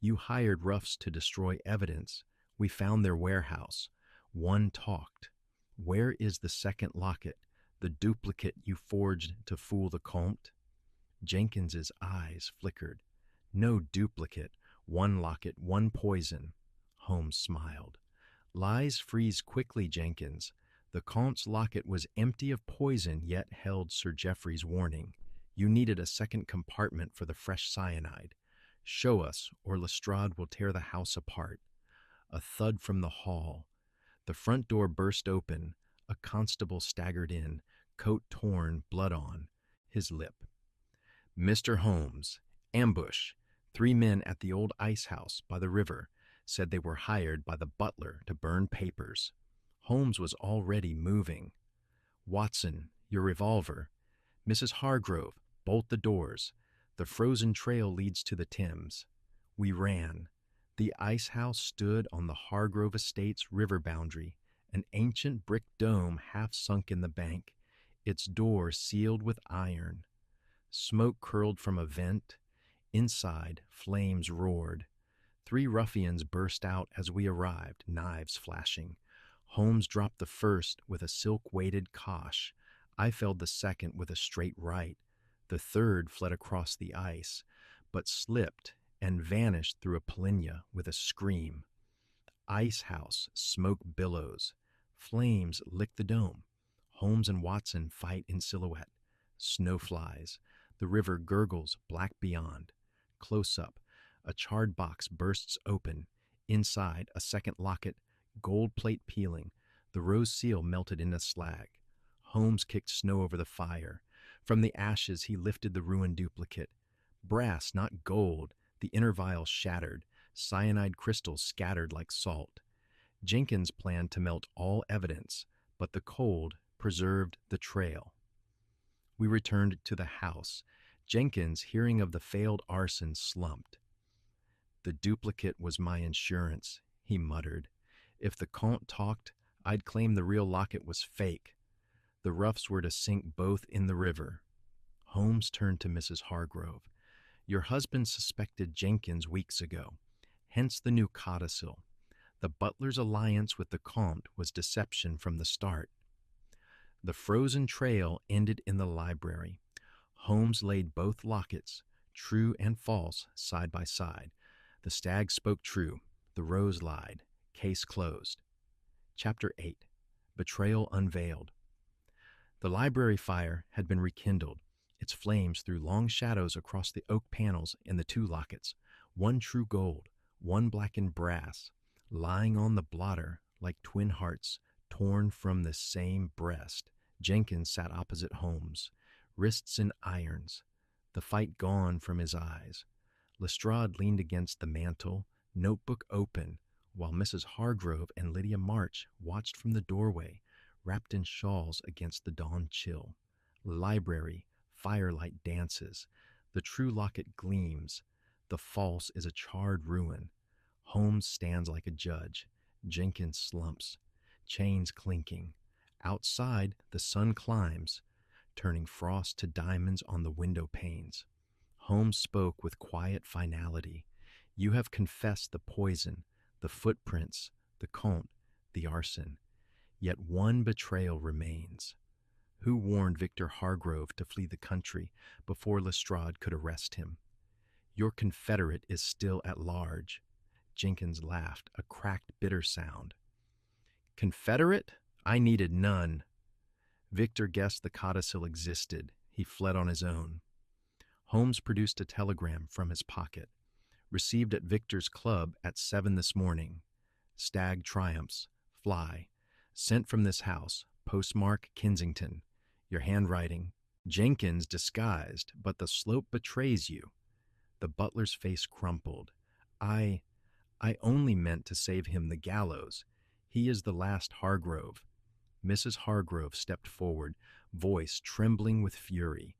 You hired roughs to destroy evidence. We found their warehouse. One talked. Where is the second locket, the duplicate you forged to fool the comte? Jenkins's eyes flickered. No duplicate. One locket, one poison. Holmes smiled. Lies freeze quickly, Jenkins. The comte's locket was empty of poison, yet held Sir Geoffrey's warning. You needed a second compartment for the fresh cyanide. Show us, or Lestrade will tear the house apart. A thud from the hall. The front door burst open. A constable staggered in, coat torn, blood on, his lip. Mr. Holmes, ambush. 3 men at the old ice house by the river said they were hired by the butler to burn papers. Holmes was already moving. Watson, your revolver. Mrs. Hargrove, bolt the doors. The frozen trail leads to the Thames. We ran. The ice house stood on the Hargrove estate's river boundary, an ancient brick dome half sunk in the bank, its door sealed with iron. Smoke curled from a vent. Inside, flames roared. 3 ruffians burst out as we arrived, knives flashing. Holmes dropped the first with a silk-weighted cosh. I felled the second with a straight right. The third fled across the ice, but slipped and vanished through a polina with a scream. Ice house, smoke billows. Flames lick the dome. Holmes and Watson fight in silhouette. Snow flies. The river gurgles black beyond. Close up, a charred box bursts open. Inside, a second locket, gold plate peeling. The rose seal melted into slag. Holmes kicked snow over the fire. From the ashes, he lifted the ruined duplicate. Brass, not gold, the inner vial shattered, cyanide crystals scattered like salt. Jenkins planned to melt all evidence, but the cold preserved the trail. We returned to the house. Jenkins, hearing of the failed arson, slumped. The duplicate was my insurance, he muttered. If the comte talked, I'd claim the real locket was fake. The roughs were to sink both in the river. Holmes turned to Mrs. Hargrove. Your husband suspected Jenkins weeks ago, hence the new codicil. The butler's alliance with the comte was deception from the start. The frozen trail ended in the library. Holmes laid both lockets, true and false, side by side. The stag spoke true. The rose lied. Case closed. Chapter 8. Betrayal Unveiled. The library fire had been rekindled. Its flames threw long shadows across the oak panels in the 2 lockets, one true gold, one blackened brass, lying on the blotter like twin hearts torn from the same breast, Jenkins sat opposite Holmes, wrists in irons, the fight gone from his eyes. Lestrade leaned against the mantel, notebook open, while Mrs. Hargrove and Lydia March watched from the doorway, wrapped in shawls against the dawn chill. Library, firelight dances. The true locket gleams. The false is a charred ruin. Holmes stands like a judge. Jenkins slumps, chains clinking. Outside, the sun climbs, turning frost to diamonds on the window panes. Holmes spoke with quiet finality. You have confessed the poison, the footprints, the Comte, the arson. Yet one betrayal remains. Who warned Victor Hargrove to flee the country before Lestrade could arrest him? Your confederate is still at large. Jenkins laughed, a cracked, bitter sound. Confederate? I needed none. Victor guessed the codicil existed. He fled on his own. Holmes produced a telegram from his pocket. Received at Victor's club at 7 this morning. Stag triumphs. Fly. Sent from this house. Postmark Kensington. Your handwriting. Jenkins disguised, but the slope betrays you. The butler's face crumpled. I only meant to save him the gallows. He is the last Hargrove. Mrs. Hargrove stepped forward, voice trembling with fury.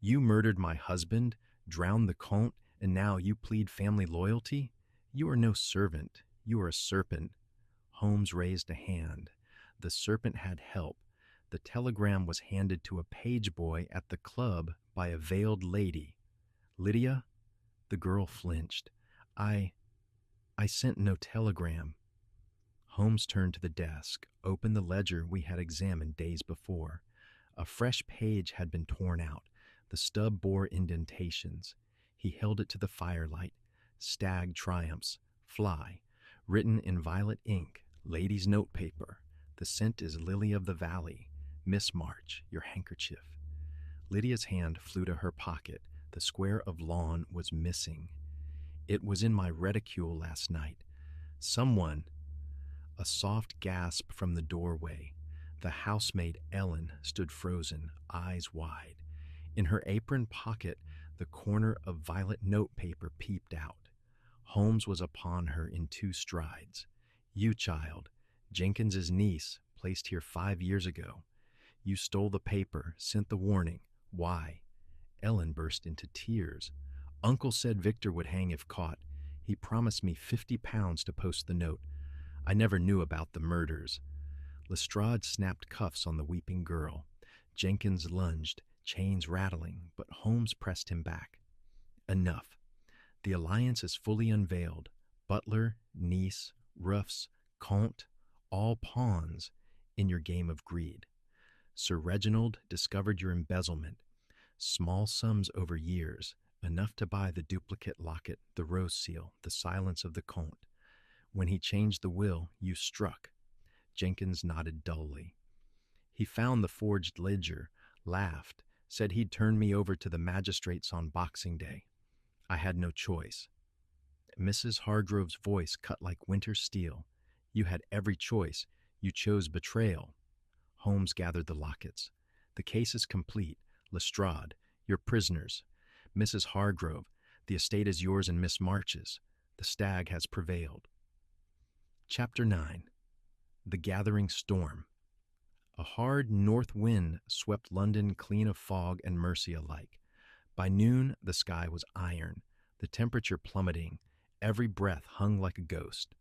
You murdered my husband, drowned the Comte, and now you plead family loyalty? You are no servant. You are a serpent. Holmes raised a hand. The serpent had help. The telegram was handed to a page boy at the club by a veiled lady. Lydia? The girl flinched. I sent no telegram. Holmes turned to the desk, opened the ledger we had examined days before. A fresh page had been torn out. The stub bore indentations. He held it to the firelight. Stag triumphs. Fly. Written in violet ink. Lady's notepaper. The scent is lily of the valley. Miss March, your handkerchief. Lydia's hand flew to her pocket. The square of lawn was missing. It was in my reticule last night. Someone... A soft gasp from the doorway. The housemaid, Ellen, stood frozen, eyes wide. In her apron pocket, the corner of violet notepaper peeped out. Holmes was upon her in 2 strides. You, child, Jenkins's niece, placed here 5 years ago. You stole the paper, sent the warning. Why? Ellen burst into tears. Uncle said Victor would hang if caught. He promised me £50 to post the note. I never knew about the murders. Lestrade snapped cuffs on the weeping girl. Jenkins lunged, chains rattling, but Holmes pressed him back. Enough. The alliance is fully unveiled. Butler, niece, roofs, Comte, all pawns in your game of greed. Sir Reginald discovered your embezzlement. Small sums over years, enough to buy the duplicate locket, the rose seal, the silence of the Comte. When he changed the will, you struck. Jenkins nodded dully. He found the forged ledger, laughed, said he'd turn me over to the magistrates on Boxing Day. I had no choice. Mrs. Hargrove's voice cut like winter steel. You had every choice. You chose betrayal. Holmes gathered the lockets. The case is complete. Lestrade, you're prisoners. Mrs. Hargrove, the estate is yours and Miss March's. The stag has prevailed. Chapter 9. The Gathering Storm. A hard north wind swept London clean of fog and mercy alike. By noon, the sky was iron, the temperature plummeting. Every breath hung like a ghost.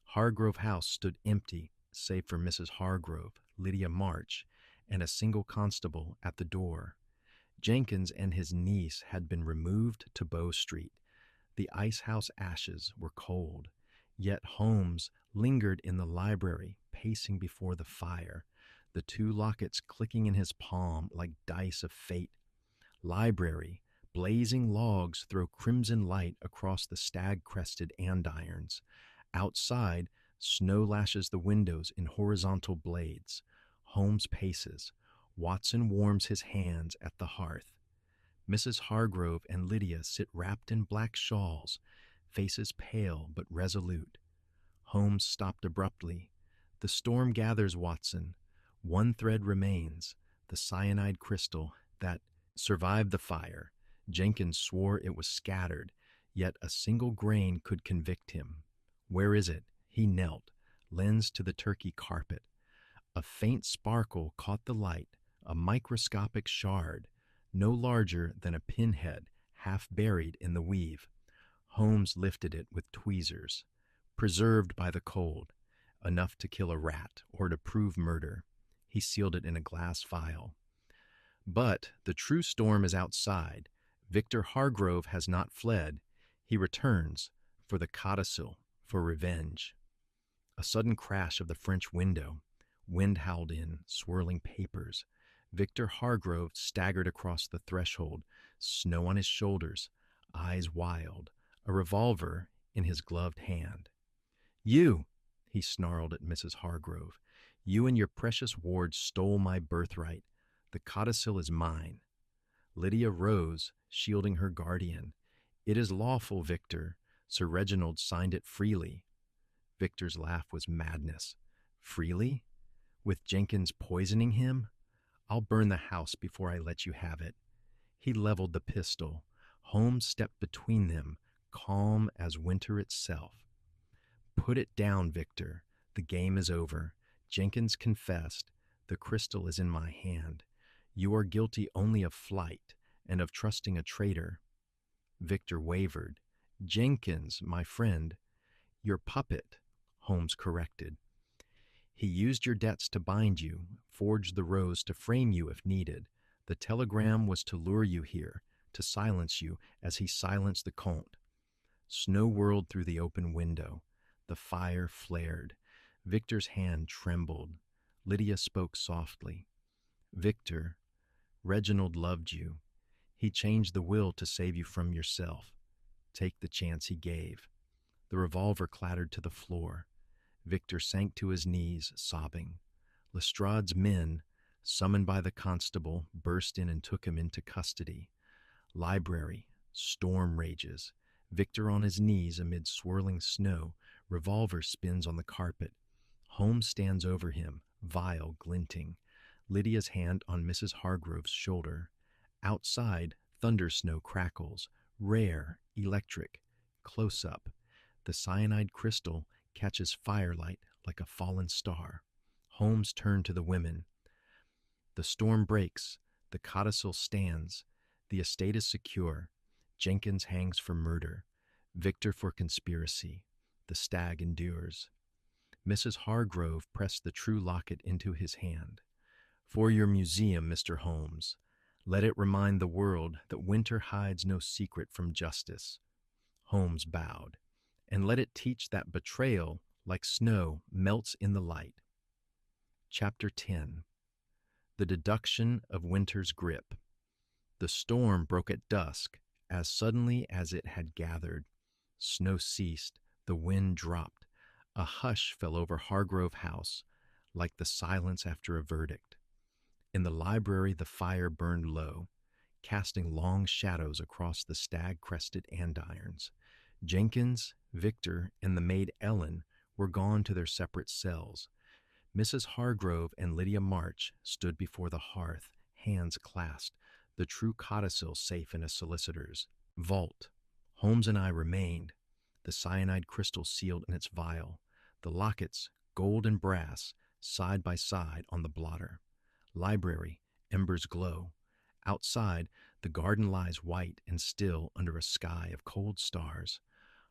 Hargrove House stood empty, save for Mrs. Hargrove, Lydia March, and a single constable at the door. Jenkins and his niece had been removed to Bow Street. The ice house ashes were cold. Yet Holmes lingered in the library, pacing before the fire, the 2 lockets clicking in his palm like dice of fate. Library, blazing logs throw crimson light across the stag-crested andirons. Outside, snow lashes the windows in horizontal blades. Holmes paces. Watson warms his hands at the hearth. Mrs. Hargrove and Lydia sit wrapped in black shawls, faces pale but resolute. Holmes stopped abruptly. The storm gathers, Watson. One thread remains. the cyanide crystal that survived the fire. Jenkins swore it was scattered, yet a single grain could convict him. Where is it? He knelt, lens to the turkey carpet. A faint sparkle caught the light, a microscopic shard, no larger than a pinhead, half buried in the weave. Holmes lifted it with tweezers. Preserved by the cold, enough to kill a rat or to prove murder. He sealed it in a glass vial. But the true storm is outside. Victor Hargrove has not fled. He returns for the codicil, for revenge. A sudden crash of the French window. Wind howled in, swirling papers. Victor Hargrove staggered across the threshold, snow on his shoulders, eyes wild, a revolver in his gloved hand. "You," he snarled at Mrs. Hargrove, "you and your precious ward stole my birthright. The codicil is mine." Lydia rose, shielding her guardian. "It is lawful, Victor. Sir Reginald signed it freely." Victor's laugh was madness. "Freely? With Jenkins poisoning him? I'll burn the house before I let you have it." He leveled the pistol. Holmes stepped between them, calm as winter itself. "Put it down, Victor. The game is over. Jenkins confessed. The crystal is in my hand. You are guilty only of flight and of trusting a traitor." Victor wavered. "Jenkins, my friend." "Your puppet," Holmes corrected. "He used your debts to bind you, forged the rose to frame you if needed. The telegram was to lure you here, to silence you as he silenced the Comte." Snow whirled through the open window. The fire flared. Victor's hand trembled. Lydia spoke softly. "Victor, Reginald loved you. He changed the will to save you from yourself. Take the chance he gave." The revolver clattered to the floor. Victor sank to his knees, sobbing. Lestrade's men, summoned by the constable, burst in and took him into custody. Library, storm rages. Victor on his knees amid swirling snow, revolver spins on the carpet. Holmes stands over him, vial glinting. Lydia's hand on Mrs. Hargrove's shoulder. Outside, thunder snow crackles, rare, electric, close up. The cyanide crystal catches firelight like a fallen star. Holmes turned to the women. "The storm breaks. The codicil stands. The estate is secure. Jenkins hangs for murder. Victor for conspiracy. The stag endures." Mrs. Hargrove pressed the true locket into his hand. "For your museum, Mr. Holmes. Let it remind the world that winter hides no secret from justice." Holmes bowed. "And let it teach that betrayal, like snow, melts in the light." Chapter 10. The Deduction of Winter's Grip. The storm broke at dusk, as suddenly as it had gathered. Snow ceased, the wind dropped. A hush fell over Hargrove House, like the silence after a verdict. In the library the fire burned low, casting long shadows across the stag-crested andirons. Jenkins, Victor, and the maid Ellen were gone to their separate cells. Mrs. Hargrove and Lydia March stood before the hearth, hands clasped, the true codicil safe in a solicitor's vault. Holmes and I remained, the cyanide crystal sealed in its vial, the lockets, gold and brass, side by side on the blotter. Library, embers glow. Outside, the garden lies white and still under a sky of cold stars.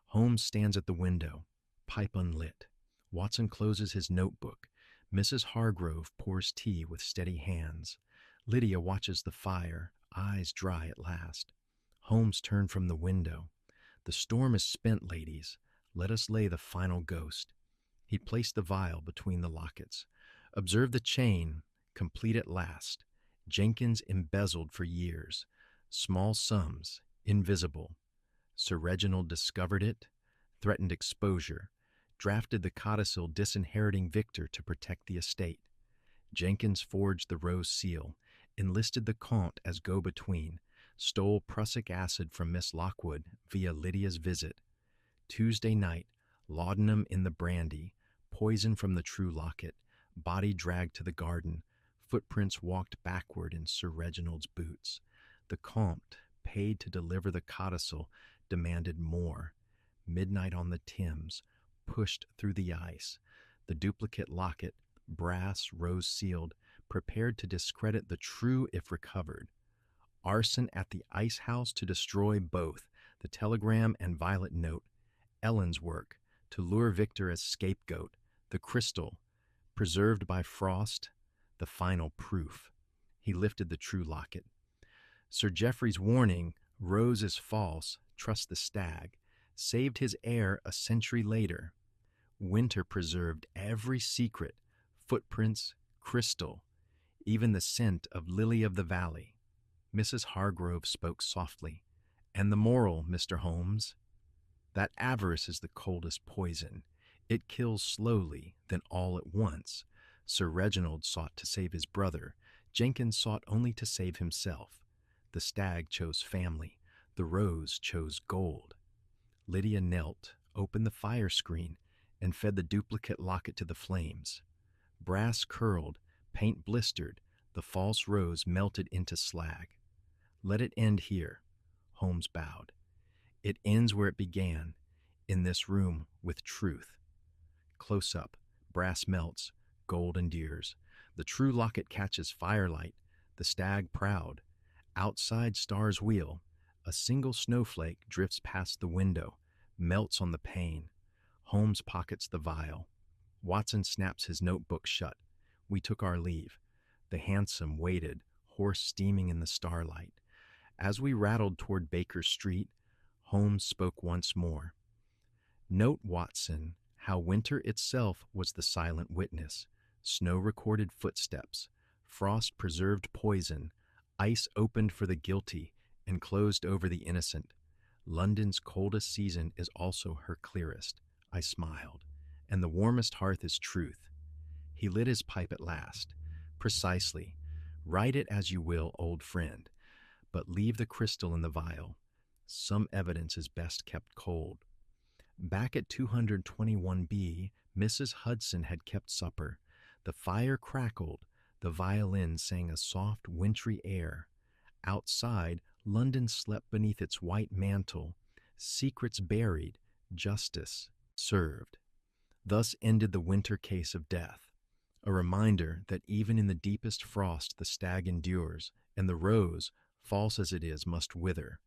Holmes stands at the window, pipe unlit. Watson closes his notebook. Mrs. Hargrove pours tea with steady hands. Lydia watches the fire, eyes dry at last. Holmes turned from the window. "The storm is spent, ladies. Let us lay the final ghost." He placed the vial between the lockets. "Observe the chain, complete at last. Jenkins embezzled for years. Small sums, invisible. Sir Reginald discovered it, threatened exposure, drafted the codicil disinheriting Victor to protect the estate. Jenkins forged the rose seal, enlisted the Comte as go-between, stole prussic acid from Miss Lockwood via Lydia's visit. Tuesday night, laudanum in the brandy, poison from the true locket, body dragged to the garden, Footprints walked backward in Sir Reginald's boots. The Comte, paid to deliver the codicil, demanded more. Midnight on the Thames pushed through the ice. The duplicate locket, brass rose sealed, prepared to discredit the true if recovered. Arson at the ice house to destroy both the telegram and violet note. Ellen's work to lure Victor as scapegoat. The crystal, preserved by frost, the final proof. He lifted the true locket. Sir Geoffrey's warning, Rose is false, trust the stag, saved his heir a century later. Winter preserved every secret, footprints, crystal, even the scent of lily of the valley. Mrs. Hargrove spoke softly. And the moral, Mr. Holmes? That avarice is the coldest poison. It kills slowly, then all at once. Sir Reginald sought to save his brother. Jenkins sought only to save himself. The stag chose family. The rose chose gold. Lydia knelt, opened the fire screen, and fed the duplicate locket to the flames. Brass curled, paint blistered, the false rose melted into slag. Let it end here, Holmes bowed. It ends where it began, in this room with truth. Close up, brass melts, gold endures. The true locket catches firelight, the stag proud. Outside stars wheel. A single snowflake drifts past the window, melts on the pane. Holmes pockets the vial. Watson snaps his notebook shut. We took our leave. The hansom waited, horse steaming in the starlight. As we rattled toward Baker Street, Holmes spoke once more. Note, Watson, how winter itself was the silent witness. Snow recorded footsteps. Frost preserved poison. Ice opened for the guilty and closed over the innocent. London's coldest season is also her clearest. I smiled. And the warmest hearth is truth. He lit his pipe at last. Precisely. Write it as you will, old friend, but leave the crystal in the vial. Some evidence is best kept cold. Back at 221B, Mrs. Hudson had kept supper. The fire crackled. The violin sang a soft, wintry air. Outside, London slept beneath its white mantle. Secrets buried, justice served. Thus ended the winter case of death. A reminder that even in the deepest frost the stag endures, and the rose, false as it is, must wither.